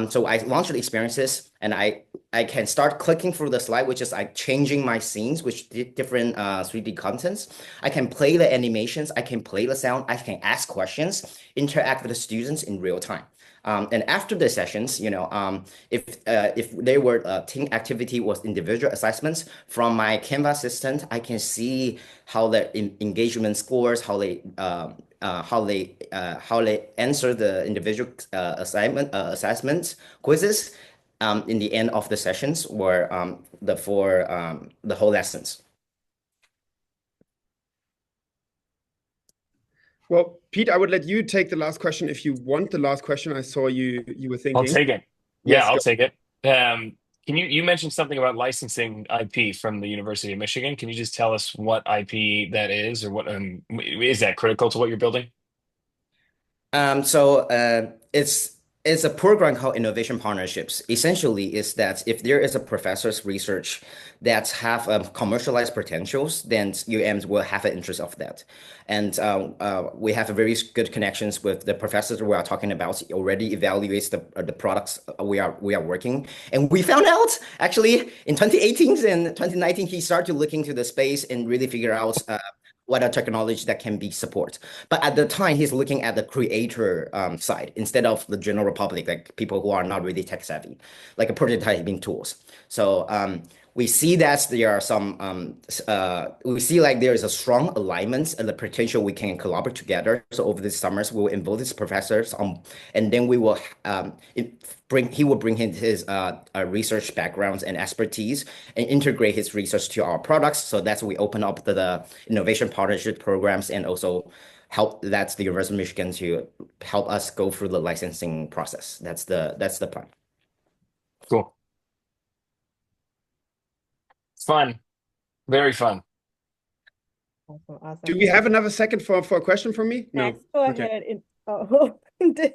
So I launched the experiences. And I can start clicking through the slide, which is like changing my scenes with different 3D contents. I can play the animations, I can play the sound, I can ask questions, interact with the students in real time. And after the sessions, if they were team activity was individual assessments from my Canva assistant, I can see how the engagement scores, how they answer the individual assessments quizzes in the end of the sessions or the whole lessons. Well, Pete, I would let you take the last question if you want the last question. I saw you were thinking. I'll take it. Yes, Yeah, I'll go. take it. Can you mentioned something about licensing IP from the University of Michigan? Can you just tell us what IP that is, or what is that critical to what you're building? It's a program called Innovation Partnerships. Essentially, is that if there is a professor's research that have commercialized potentials, then UMs will have an interest of that. And we have a very good connections with the professors we are talking about. He already evaluates the products we are working, and we found out actually in 2018 and 2019 he started to look into the space and really figure out what a technology that can be support. But at the time, he's looking at the creator side instead of the general public, like people who are not really tech savvy, like a prototyping tools. So we see that there are some, we see like there is a strong alignment and the potential we can collaborate together. So over the summers, we will involve these professors and then we will he will bring in his research backgrounds and expertise and integrate his research to our products. So that's we open up the innovation partnership programs and also help the University of Michigan to help us go through the licensing process. That's the plan. Cool. Fun. Very fun. Awesome. Do we have another second for a question from me? No. Next, go ahead and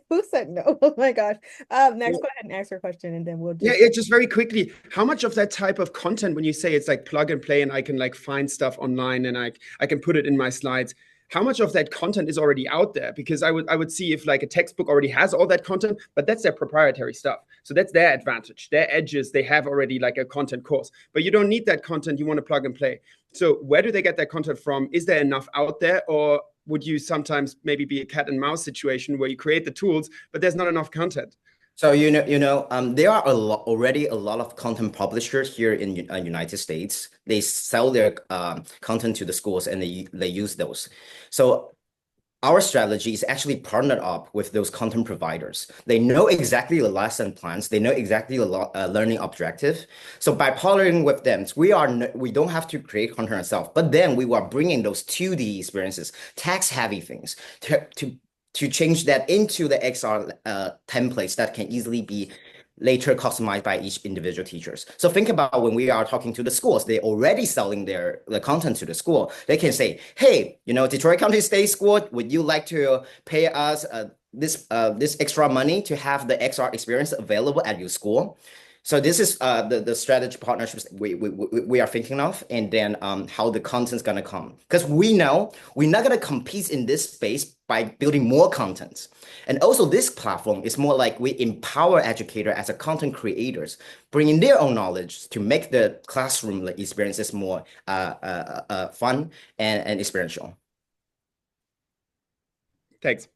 who said no? Oh my gosh. Next, go ahead and ask your question, and then we'll just... Yeah, just very quickly. How much of that type of content, when you say it's like plug and play, and I can like find stuff online and I can put it in my slides, how much of that content is already out there? Because I would see if like a textbook already has all that content, but that's their proprietary stuff. So that's their advantage, their edges. They have already like a content course, but you don't need that content. You want to plug and play. So where do they get that content from? Is there enough out there, or would you sometimes maybe be a cat and mouse situation where you create the tools, but there's not enough content? So there are already a lot of content publishers here in United States. They sell their content to the schools and they use those. So our strategy is actually partnered up with those content providers. They know exactly the lesson plans. They know exactly the learning objective. So by partnering with them, we don't have to create content ourselves. But then we are bringing those 2D experiences, text-heavy things, to change that into the XR templates that can easily be later customized by each individual teachers. So think about when we are talking to the schools, they're already selling the content to the school. They can say, hey, Detroit County State School, would you like to pay us this extra money to have the XR experience available at your school? So this is the strategy partnerships we are thinking of, and then how the content's gonna come. Because we know we're not gonna compete in this space by building more content. And also this platform is more like we empower educators as a content creators, bringing their own knowledge to make the classroom experiences more fun and experiential. Thanks.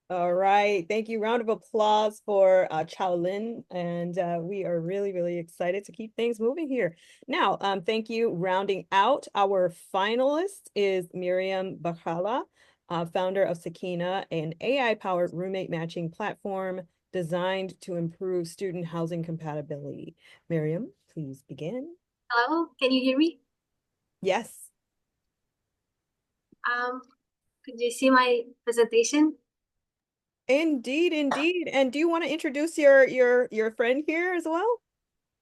All right. Thank you. Round of applause for Chao Lin. And we are really, really excited to keep things moving here. Now, thank you. Rounding out our finalist is Miriam Bachala, founder of Sakina, an AI-powered roommate matching platform designed to improve student housing compatibility. Miriam, please begin. Hello, can you hear me? Yes. Could you see my presentation? Indeed. And do you want to introduce your friend here as well?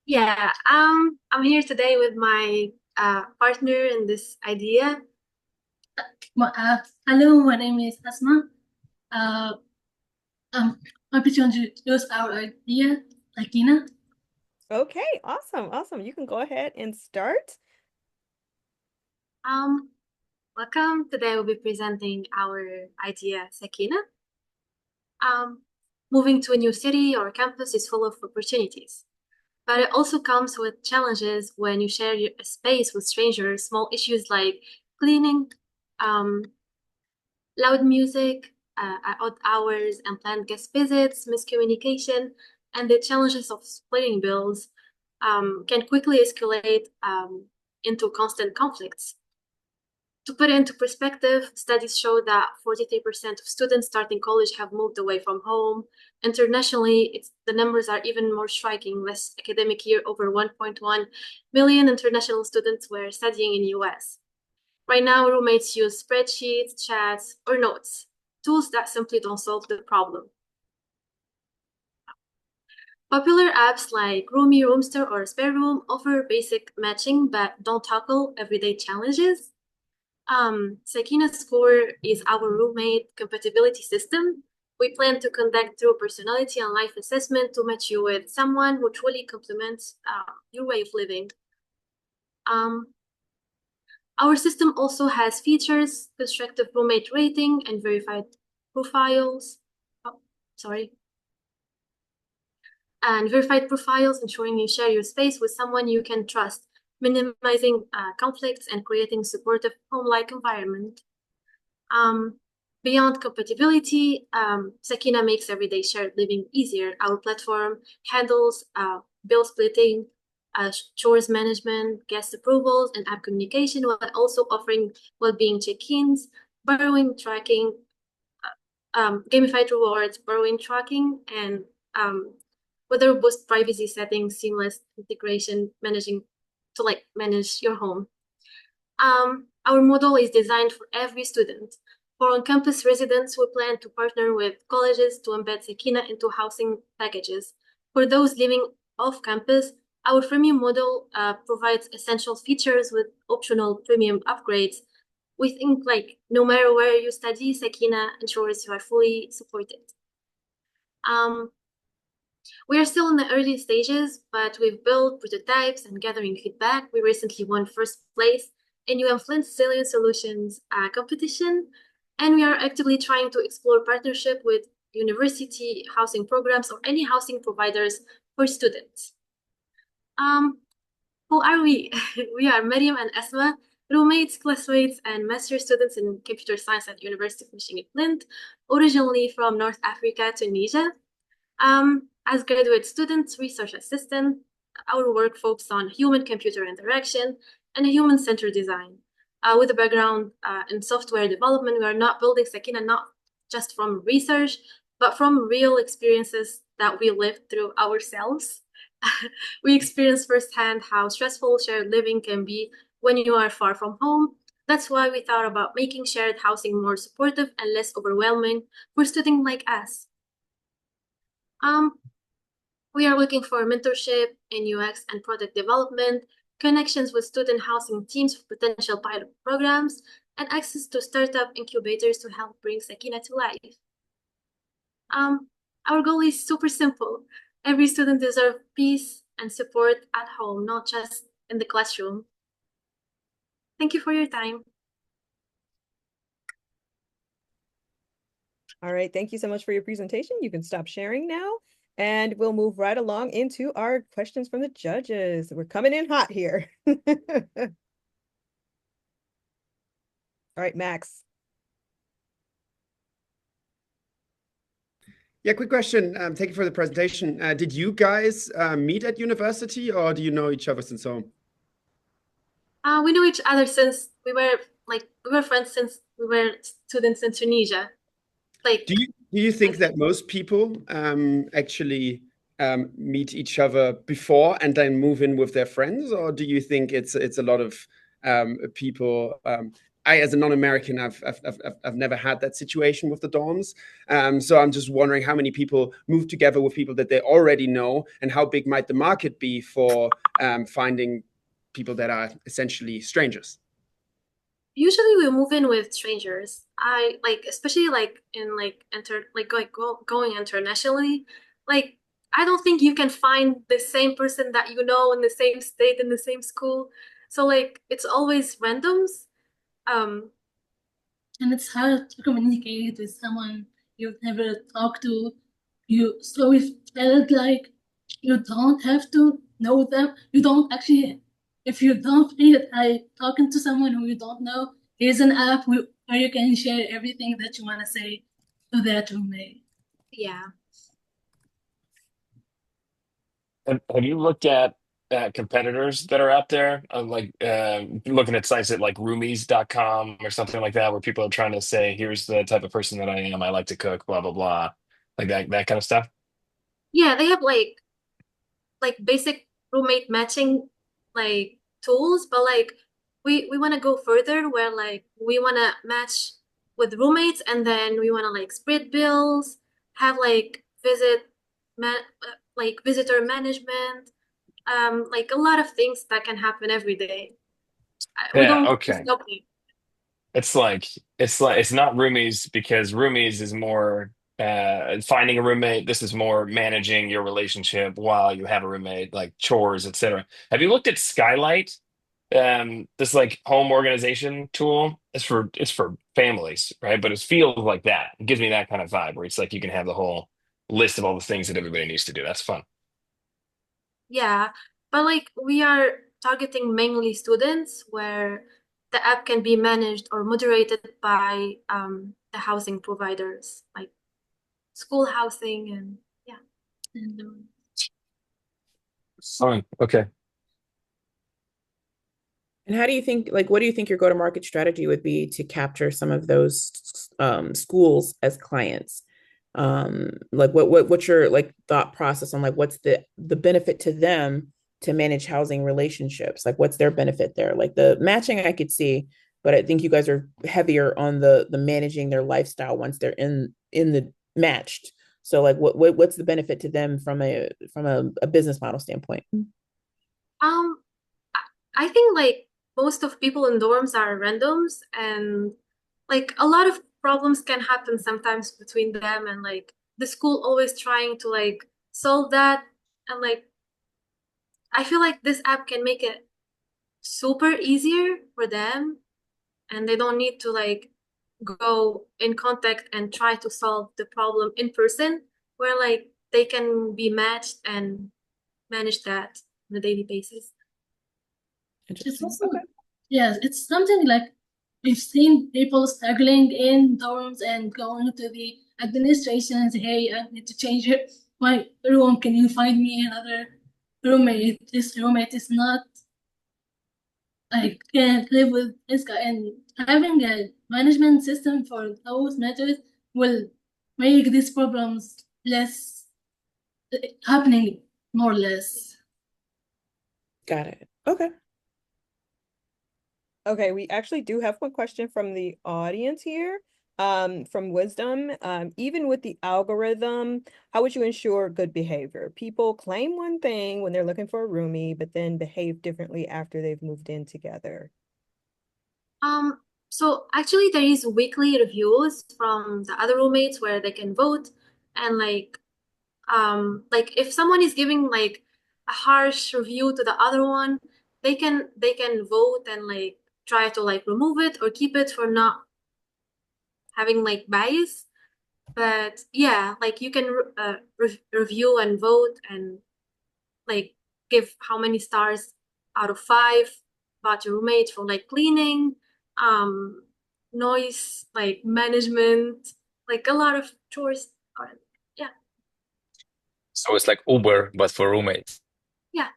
Yeah, I'm here today with my partner in this idea. Hello, my name is Asma. I'm happy to introduce our idea, Sakina. Okay, awesome. You can go ahead and start. Welcome. Today we'll be presenting our idea, Sakina. Moving to a new city or campus is full of opportunities. But it also comes with challenges when you share your space with strangers, small issues like cleaning, loud music at odd hours, unplanned guest visits, miscommunication, and the challenges of splitting bills can quickly escalate into constant conflicts. To put it into perspective, studies show that 43% of students starting college have moved away from home. Internationally, the numbers are even more striking. Last academic year, over 1.1 million international students were studying in US. Right now, roommates use spreadsheets, chats, or notes, tools that simply don't solve the problem. Popular apps like Roomie, Roomster, or Spare Room offer basic matching but don't tackle everyday challenges. Sakina Score is our roommate compatibility system. We plan to conduct through personality and life assessment to match you with someone who truly complements your way of living. Our system also has features, constructive roommate rating, and verified profiles. And verified profiles, ensuring you share your space with someone you can trust, minimizing conflicts and creating supportive home-like environment. Beyond compatibility, Sakina makes everyday shared living easier. Our platform handles bill splitting, chores management, guest approvals, and app communication, while also offering well-being check-ins, borrowing tracking, gamified rewards, borrowing tracking, and whether boost privacy settings, seamless integration, manage your home. Our model is designed for every student. For on-campus residents, we plan to partner with colleges to embed Sakina into housing packages. For those living off-campus, our freemium model provides essential features with optional premium upgrades. We think no matter where you study, Sakina ensures you are fully supported. We are still in the early stages, but we've built prototypes and gathering feedback. We recently won first place in Flint Salient Solutions competition, and we are actively trying to explore partnership with university housing programs or any housing providers for students. Who are we? We are Mariam and Asma, roommates, classmates, and master students in computer science at University of Michigan-Flint, originally from North Africa, Tunisia. As graduate students, research assistant, our work focuses on human-computer interaction and human-centered design. With a background in software development, we are not building Sakina not just from research, but from real experiences that we lived through ourselves. We experienced firsthand how stressful shared living can be when you are far from home. That's why we thought about making shared housing more supportive and less overwhelming for students like us. We are looking for mentorship in UX and product development, connections with student housing teams for potential pilot programs, and access to startup incubators to help bring Sakina to life. Our goal is super simple. Every student deserves peace and support at home, not just in the classroom. Thank you for your time. All right, thank you so much for your presentation. You can stop sharing now, and we'll move right along into our questions from the judges. We're coming in hot here. All right, Max. Yeah, quick question. Thank you for the presentation. Did you guys meet at university, or do you know each other since home? We know each other since we were friends since we were students in Tunisia. Do you think that most people actually meet each other before and then move in with their friends, or do you think it's a lot of people? I, as a non-American, I've never had that situation with the dorms, so I'm just wondering how many people move together with people that they already know, and how big might the market be for finding people that are essentially strangers? Usually we move in with strangers. Especially going internationally. I don't think you can find the same person that you know in the same state in the same school. So it's always randoms. And it's hard to communicate with someone you've never talked to So we felt like you don't have to know them. You don't actually, if you don't feel like talking to someone who you don't know, here's an app where you can share everything that you want to say to that roommate. Yeah. Have you looked at competitors that are out there? Like looking at sites at like roomies.com or something like that, where people are trying to say, here's the type of person that I am. I like to cook, blah, blah, blah. Like that kind of stuff. Yeah, they have like basic roommate matching like tools, but like we want to go further where like we want to match with roommates, and then we want to like split bills, have like like visitor management, like a lot of things that can happen every day. We Yeah, don't just okay. stop it. It's not roomies, because roomies is more finding a roommate. This is more managing your relationship while you have a roommate, like chores, etc. Have you looked at Skylight? This like home organization tool. It's for families, right? But it feels like that. It gives me that kind of vibe where it's like you can have the whole list of all the things that everybody needs to do. That's fun. Yeah, but like we are targeting mainly students where the app can be managed or moderated by the housing providers, like school housing and yeah. And, Fun. Okay. And how do you think, like, what do you think your go-to-market strategy would be to capture some of those schools as clients? Like what's your like thought process on like what's the benefit to them to manage housing relationships? Like what's their benefit there? Like the matching I could see, but I think you guys are heavier on the managing their lifestyle once they're in the matched. So like what's the benefit to them from a business model standpoint? Um, I think like most of people in dorms are randoms, and like a lot of problems can happen sometimes between them, and like the school always trying to like solve that. And like I feel like this app can make it super easier for them, and they don't need to like go in contact and try to solve the problem in person, where like they can be matched and manage that on a daily basis. it's also, yes, it's something like we've seen people struggling in dorms and going to the administration and say, hey, I need to change my room. Can you find me another roommate? This roommate is not, I can't live with this guy. And having a management system for those matters will make these problems less happening, more or less. Got it. Okay. Okay, we actually do have one question from the audience here, from Wisdom. Even with the algorithm, how would you ensure good behavior? People claim one thing when they're looking for a roomie, but then behave differently after they've moved in together. So actually there is weekly reviews from the other roommates where they can vote, and like if someone is giving like a harsh review to the other one, they can vote and like try to like remove it or keep it for not having like bias. But yeah, like you can review and vote and like give how many stars out of 5 about your roommate for like cleaning, noise, like management, like a lot of chores. Yeah. So it's like Uber, but for roommates. Yeah.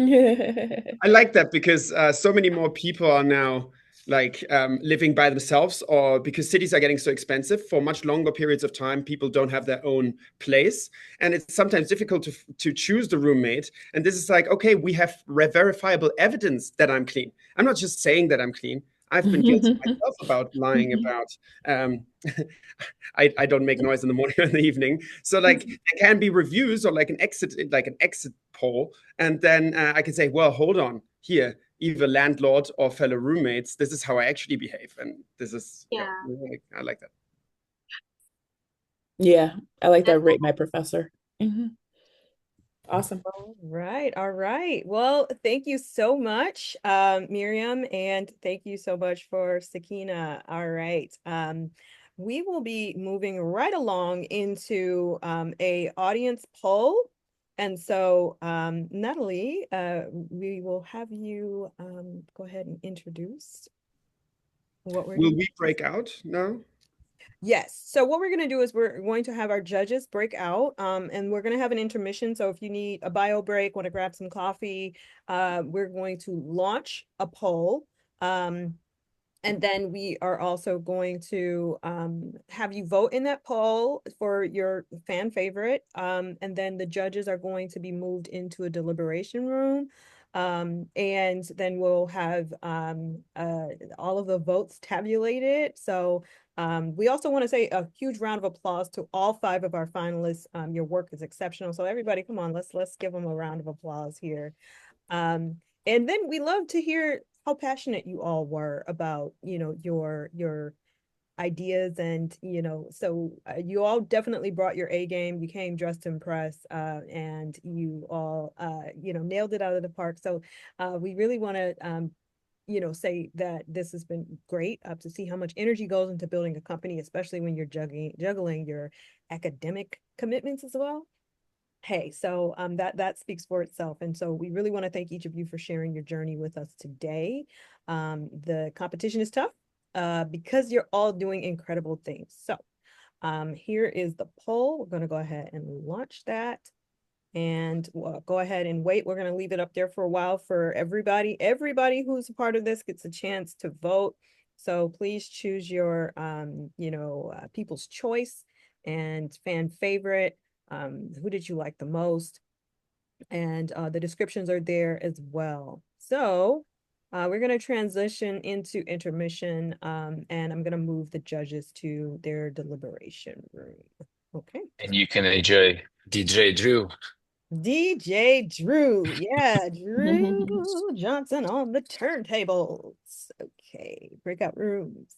I like that because so many more people are now like living by themselves, or because cities are getting so expensive for much longer periods of time, people don't have their own place, and it's sometimes difficult to choose the roommate. And this is like, okay, we have verifiable evidence that I'm clean. I'm not just saying that I'm clean. I've been guilty myself about lying about I don't make noise in the morning or in the evening. So like there can be reviews or like an exit poll, and then I can say, well, hold on here, either landlord or fellow roommates, this is how I actually behave, and this is I like that. Yeah, I like that. Rate my professor. Awesome. All right. All right. Well, thank you so much, Miriam, and thank you so much for Sakina. All right. we will be moving right along into a audience poll. And so, Natalie, we will have you go ahead and introduce what we're Will doing. we break out now? Yes. So what we're going to do is we're going to have our judges break out, and we're going to have an intermission. So if you need a bio break, want to grab some coffee, we're going to launch a poll. And then we are also going to have you vote in that poll for your fan favorite. And then the judges are going to be moved into a deliberation room. And then we'll have all of the votes tabulated. So we also want to say a huge round of applause to all 5 of our finalists. Your work is exceptional. So everybody, come on, let's give them a round of applause here. And then we love to hear how passionate you all were about, your ideas. And, so you all definitely brought your A game. You came dressed to impress, and you all, nailed it out of the park. So we really want to, say that this has been great to see how much energy goes into building a company, especially when you're juggling your academic commitments as well. Hey, so that speaks for itself. And so we really want to thank each of you for sharing your journey with us today. The competition is tough because you're all doing incredible things. So here is the poll. We're going to go ahead and launch that. And we'll go ahead and wait. We're going to leave it up there for a while for everybody. Everybody who's a part of this gets a chance to vote. So please choose your, people's choice and fan favorite. Who did you like the most? And the descriptions are there as well. So we're going to transition into intermission, and I'm going to move the judges to their deliberation room. Okay. And you can enjoy DJ Drew. DJ Drew. Yeah, Drew Johnson on the turntables. Okay, breakout rooms.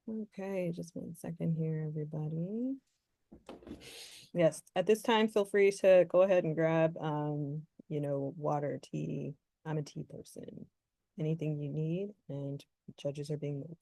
Okay, just 1 second here, everybody. Yes, at this time, feel free to go ahead and grab, water, tea. I'm a tea person. Anything you need, and judges are being moved.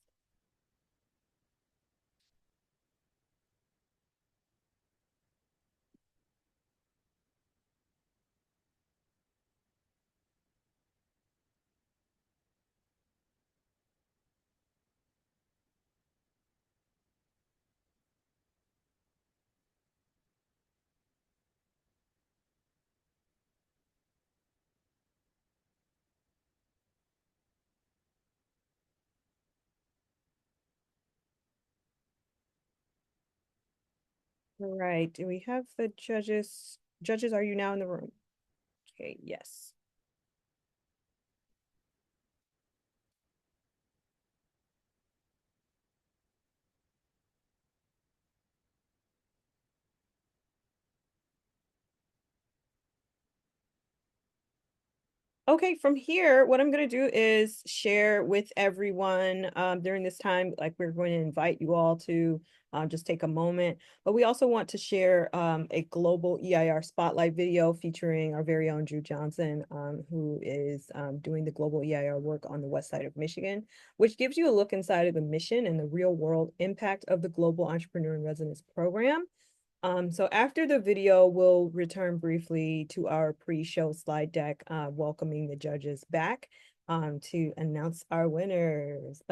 All right, do we have the judges? Judges, are you now in the room? Okay, yes. Okay, from here, what I'm going to do is share with everyone during this time, like we're going to invite you all to just take a moment. But we also want to share a global EIR spotlight video featuring our very own Drew Johnson, who is doing the global EIR work on the west side of Michigan, which gives you a look inside of the mission and the real world impact of the Global Entrepreneur in Residence program. So after the video, we'll return briefly to our pre-show slide deck, welcoming the judges back to announce our winners.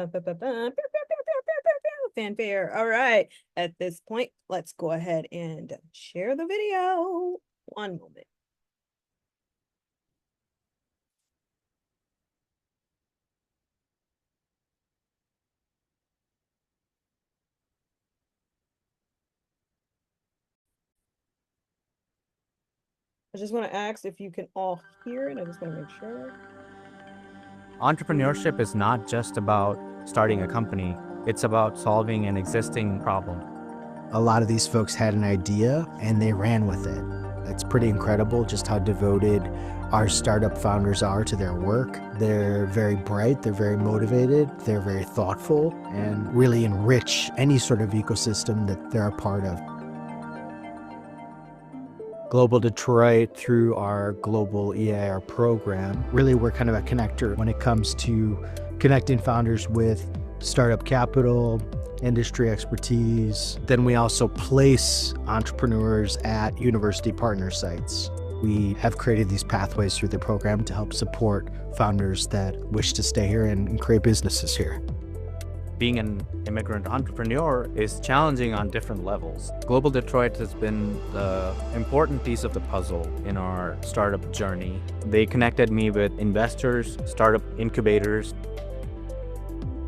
Fanfare. All right. At this point, let's go ahead and share the video. One moment. I just want to ask if you can all hear it. I just want to make sure. Entrepreneurship is not just about starting a company. It's about solving an existing problem. A lot of these folks had an idea and they ran with it. It's pretty incredible just how devoted our startup founders are to their work. They're very bright, they're very motivated, they're very thoughtful, and really enrich any sort of ecosystem that they're a part of. Global Detroit, through our global EIR program, really we're kind of a connector when it comes to connecting founders with startup capital, industry expertise. Then we also place entrepreneurs at university partner sites. We have created these pathways through the program to help support founders that wish to stay here and create businesses here. Being an immigrant entrepreneur is challenging on different levels. Global Detroit has been the important piece of the puzzle in our startup journey. They connected me with investors, startup incubators.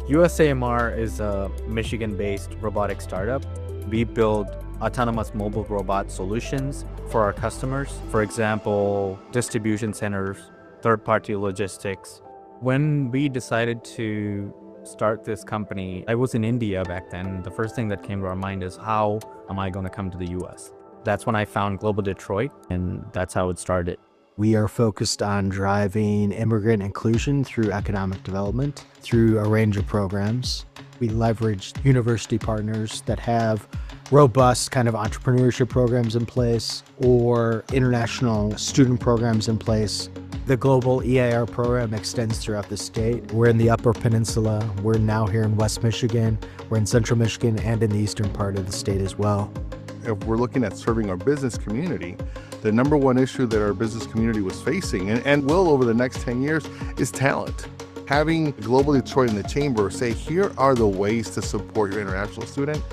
USAMR is a Michigan-based robotic startup. We build autonomous mobile robot solutions for our customers. For example, distribution centers, third-party logistics. When we decided to start this company, I was in India back then. The first thing that came to our mind is, how am I going to come to the US? That's when I found Global Detroit, and that's how it started. We are focused on driving immigrant inclusion through economic development through a range of programs. We leverage university partners that have robust kind of entrepreneurship programs in place or international student programs in place. The global EIR program extends throughout the state. We're in the Upper Peninsula. We're now here in West Michigan. We're in Central Michigan and in the eastern part of the state as well. If we're looking at serving our business community, the number one issue that our business community was facing and will over the next 10 years is talent. Having Global Detroit in the chamber say, here are the ways to support your international student,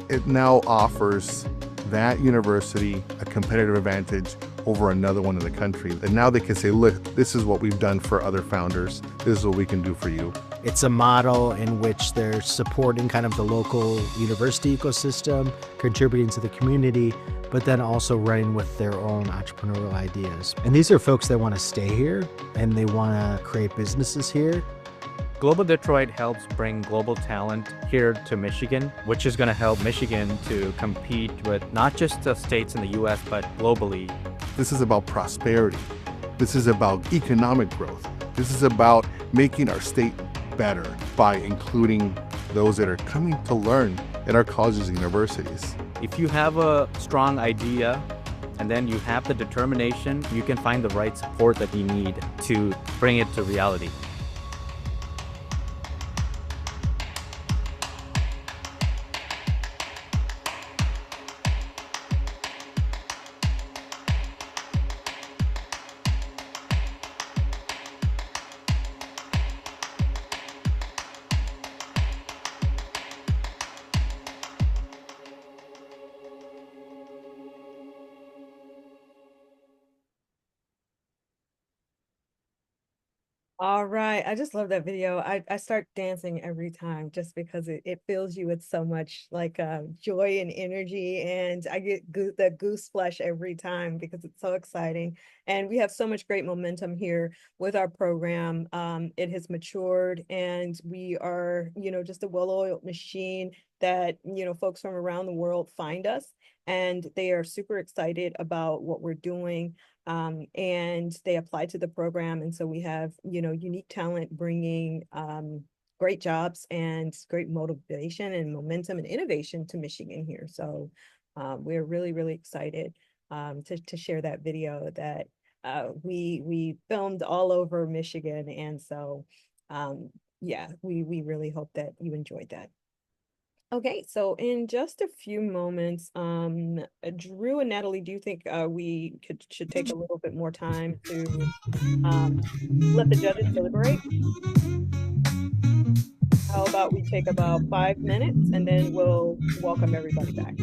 it now offers that university a competitive advantage over another one in the country. And now they can say, look, this is what we've done for other founders. This is what we can do for you. It's a model in which they're supporting kind of the local university ecosystem, contributing to the community, but then also running with their own entrepreneurial ideas. And these are folks that want to stay here and they want to create businesses here. Global Detroit helps bring global talent here to Michigan, which is going to help Michigan to compete with not just the states in the US, but globally. This is about prosperity. This is about economic growth. This is about making our state better by including those that are coming to learn at our colleges and universities. If you have a strong idea and then you have the determination, you can find the right support that you need to bring it to reality. All right. I just love that video. I start dancing every time just because it fills you with so much like joy and energy. And I get the goose flesh every time because it's so exciting. And we have so much great momentum here with our program. It has matured and we are, just a well-oiled machine that, folks from around the world find us and they are super excited about what we're doing. And they apply to the program. And so we have, unique talent bringing great jobs and great motivation and momentum and innovation to Michigan here. So we're really, really excited to share that video that we filmed all over Michigan. And so, yeah, we really hope that you enjoyed that. Okay, so in just a few moments, Drew and Natalie, do you think we should take a little bit more time to let the judges deliberate? How about we take about 5 minutes and then we'll welcome everybody back.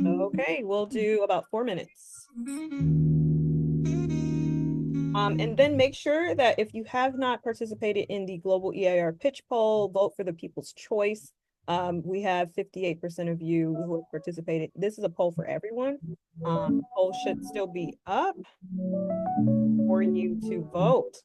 Okay, we'll do about 4 minutes. And then make sure that if you have not participated in the Global EIR pitch poll, vote for the People's Choice. We have 58% of you who have participated. This is a poll for everyone. Poll should still be up for you to vote.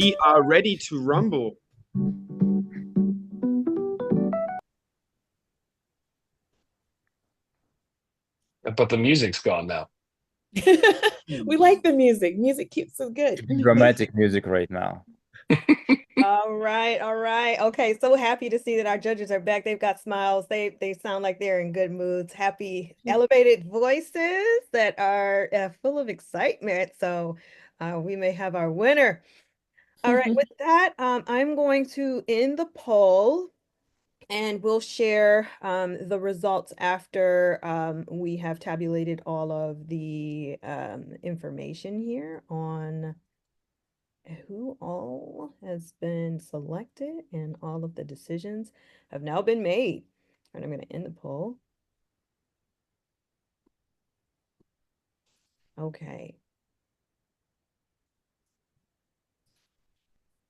we are ready to rumble. But the music's gone now. We like the music. Music keeps us good. Dramatic music right now. All right, all right. Okay, so happy to see that our judges are back. They've got smiles. They sound like they're in good moods. Happy, elevated voices that are full of excitement. So we may have our winner. All right, with that, I'm going to end the poll and we'll share the results after we have tabulated all of the information here on who all has been selected and all of the decisions have now been made. And I'm going to end the poll. Okay.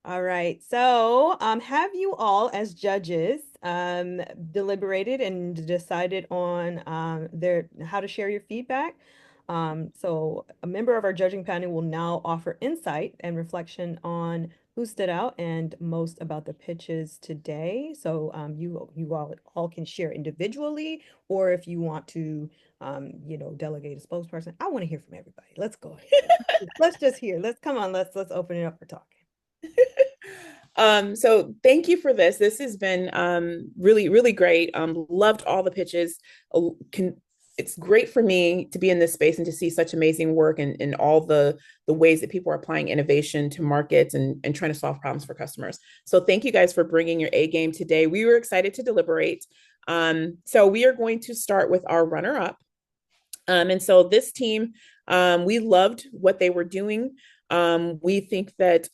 All right. So, have you all as judges deliberated and decided on how to share your feedback? So a member of our judging panel will now offer insight and reflection on who stood out and most about the pitches today. So you all can share individually, or if you want to delegate a spokesperson. I want to hear from everybody. Let's go. Let's just hear. Let's open it up for talking. So thank you for this. This has been really, really great. Loved all the pitches. It's great for me to be in this space and to see such amazing work and all the ways that people are applying innovation to markets and trying to solve problems for customers. So thank you guys for bringing your A game today. We were excited to deliberate. So we are going to start with our runner-up. And so this team, we loved what they were doing. We think that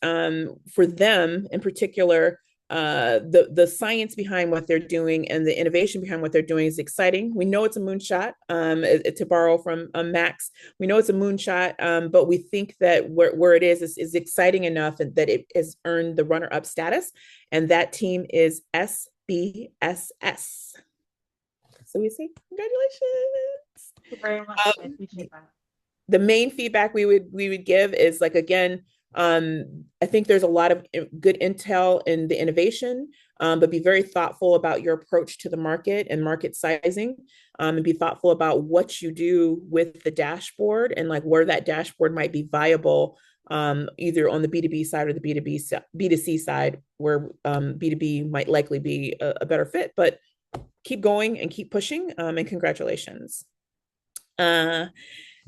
for them in particular, the science behind what they're doing and the innovation behind what they're doing is exciting. We know it's a moonshot, to borrow from Max. We know it's a moonshot, but we think that where it is exciting enough and that it has earned the runner-up status. And that team is SBSS. So we say congratulations. Thank you very much. I appreciate that. The main feedback we would give is like, again, I think there's a lot of good intel in the innovation, but be very thoughtful about your approach to the market and market sizing, and be thoughtful about what you do with the dashboard and like where that dashboard might be viable, either on the B2B side or the B2C side, where B2B might likely be a better fit, but keep going and keep pushing, and congratulations.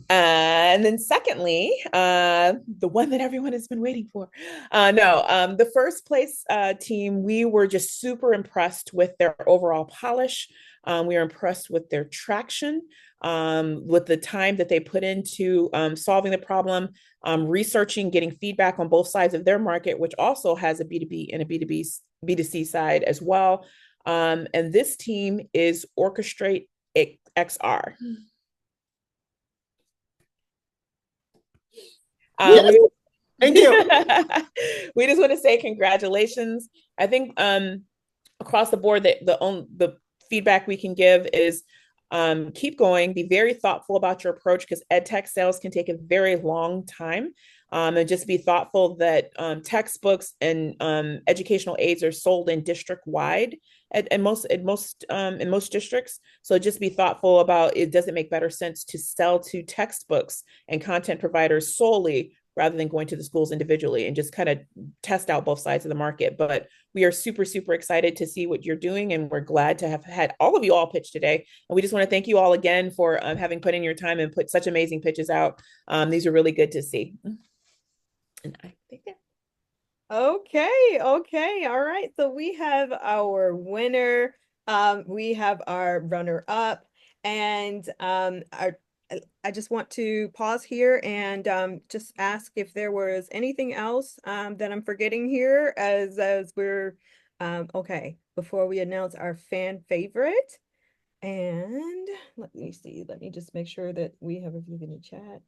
And then secondly, the one that everyone has been waiting for. The first place team, we were just super impressed with their overall polish. We were impressed with their traction, with the time that they put into solving the problem, researching, getting feedback on both sides of their market, which also has a B2B and a B2C side as well. And this team is Orchestrate XR. Thank you. We just want to say congratulations. I think across the board, the feedback we can give is keep going, be very thoughtful about your approach, because ed tech sales can take a very long time. And just be thoughtful that textbooks and educational aids are sold in district wide in most districts. So just be thoughtful about, it doesn't make better sense to sell to textbooks and content providers solely rather than going to the schools individually, and just kind of test out both sides of the market. But we are super, super excited to see what you're doing, and we're glad to have had all of you all pitch today. And we just want to thank you all again for having put in your time and put such amazing pitches out. These are really good to see. And I think that. Okay, all right. So we have our winner, we have our runner-up, and I just want to pause here and just ask if there was anything else that I'm forgetting here as we're okay, before we announce our fan favorite. And let me see, let me just make sure that we have everything in the chat.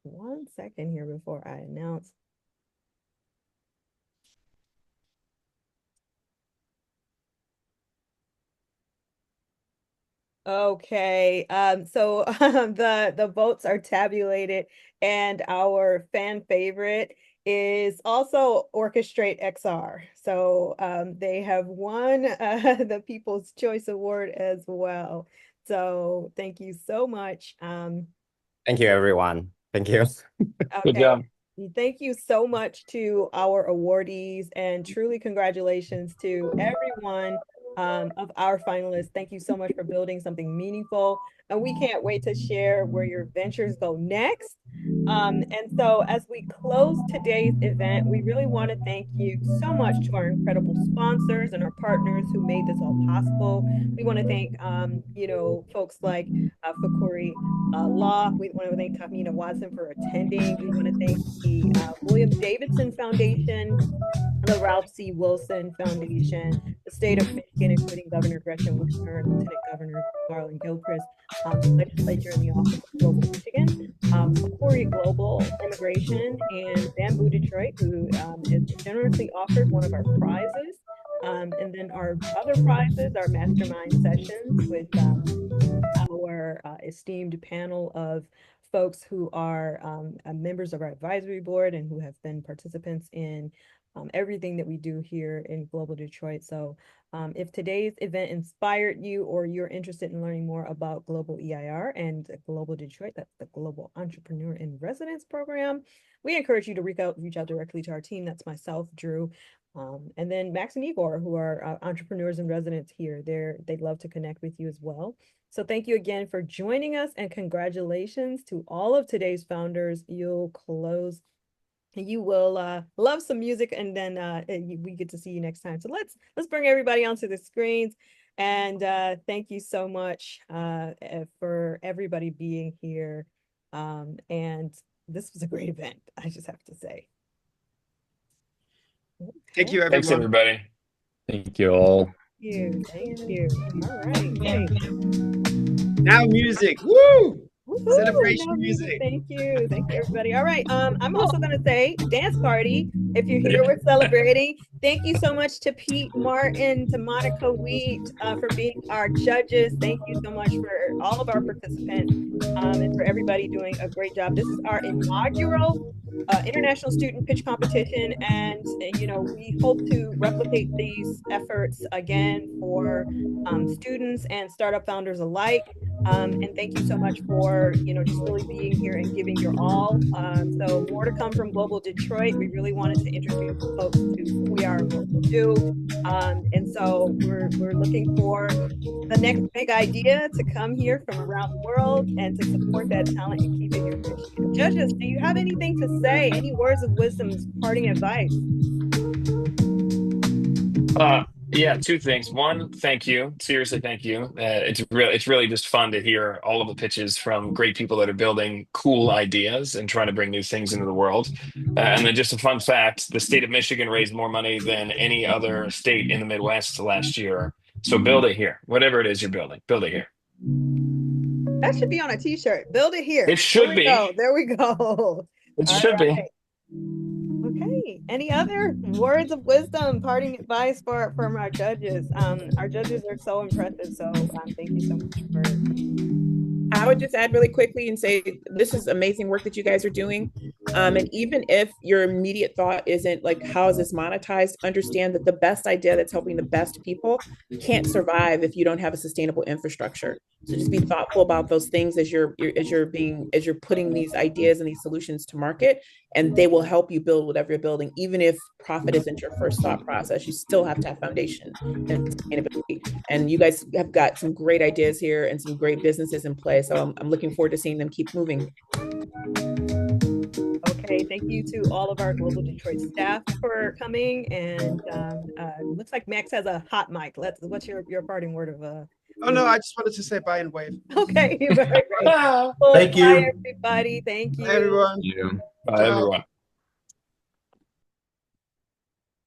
1 second here before I announce. Okay, so the votes are tabulated, and our fan favorite is also Orchestrate XR. So they have won the People's Choice Award as well. So thank you so much. Thank you, everyone. Thank you. Good job. Thank you so much to our awardees, and truly congratulations to everyone of our finalists. Thank you so much for building something meaningful, and we can't wait to share where your ventures go next. And so as we close today's event, we really want to thank you so much to our incredible sponsors and our partners who made this all possible. We want to thank, folks like Fakuri Law. We want to thank Tamina Watson for attending. We want to thank the William Davidson Foundation, the Ralph C. Wilson Foundation, the state of Michigan, including Governor Gretchen Whitmer, Lieutenant Governor Garland Gilchrist, the legislature in the Office of Global Michigan, Corey Global Immigration, and Bamboo Detroit, who has generously offered one of our prizes. And then our other prizes, our mastermind sessions with our esteemed panel of folks who are members of our advisory board and who have been participants in everything that we do here in Global Detroit. So if today's event inspired you, or you're interested in learning more about Global EIR and Global Detroit, that's the Global Entrepreneur in Residence program, we encourage you to reach out directly to our team. That's myself, Drew, and then Max and Igor, who are entrepreneurs in residence here. They'd love to connect with you as well. So thank you again for joining us, and congratulations to all of today's founders. You will love some music, and then we get to see you next time. So let's bring everybody onto the screens, and thank you so much for everybody being here. And this was a great event, I just have to say. Thank you, everyone. Thanks, everybody. Thank you all. Thank you. All right, great. Now music. Woo! Woo-hoo, Celebration music. Thank you, everybody. All right, I'm also going to say dance party. If you're here, we're celebrating. Thank you so much to Pete Martin, to Monica Wheat for being our judges. Thank you so much for all of our participants and for everybody doing a great job. This is our inaugural International Student Pitch Competition, and we hope to replicate these efforts again for students and startup founders alike. And thank you so much for just really being here and giving your all. So more to come from Global Detroit. We really wanted to introduce folks to who we are and what we do. And so we're looking for the next big idea to come here from around the world and to support that talent and keep it here. Judges, do you have anything to say? Any words of wisdom, parting advice? Yeah, two things. One, thank you. Seriously, thank you. It's really just fun to hear all of the pitches from great people that are building cool ideas and trying to bring new things into the world. And then just a fun fact, the state of Michigan raised more money than any other state in the Midwest last year. So build it here. Whatever it is you're building, build it here. That should be on a t-shirt. Build it here. It should be. There we go. It should be. Okay. Any other words of wisdom, parting advice from our judges? Our judges are so impressive. So thank you so much for. I would just add really quickly and say this is amazing work that you guys are doing. And even if your immediate thought isn't like, how is this monetized? Understand that the best idea that's helping the best people can't survive if you don't have a sustainable infrastructure. So just be thoughtful about those things as you're putting these ideas and these solutions to market, and they will help you build whatever you're building. Even if profit isn't your first thought process, you still have to have foundation and sustainability. And you guys have got some great ideas here and some great businesses in place. So I'm looking forward to seeing them keep moving. Okay, thank you to all of our Global Detroit staff for coming. And looks like Max has a hot mic. What's your parting word of Oh no, I just wanted to say bye and wave. Okay, very great. Well, Thank you. Bye, everybody. Thank you. Bye, everyone. Bye, everyone.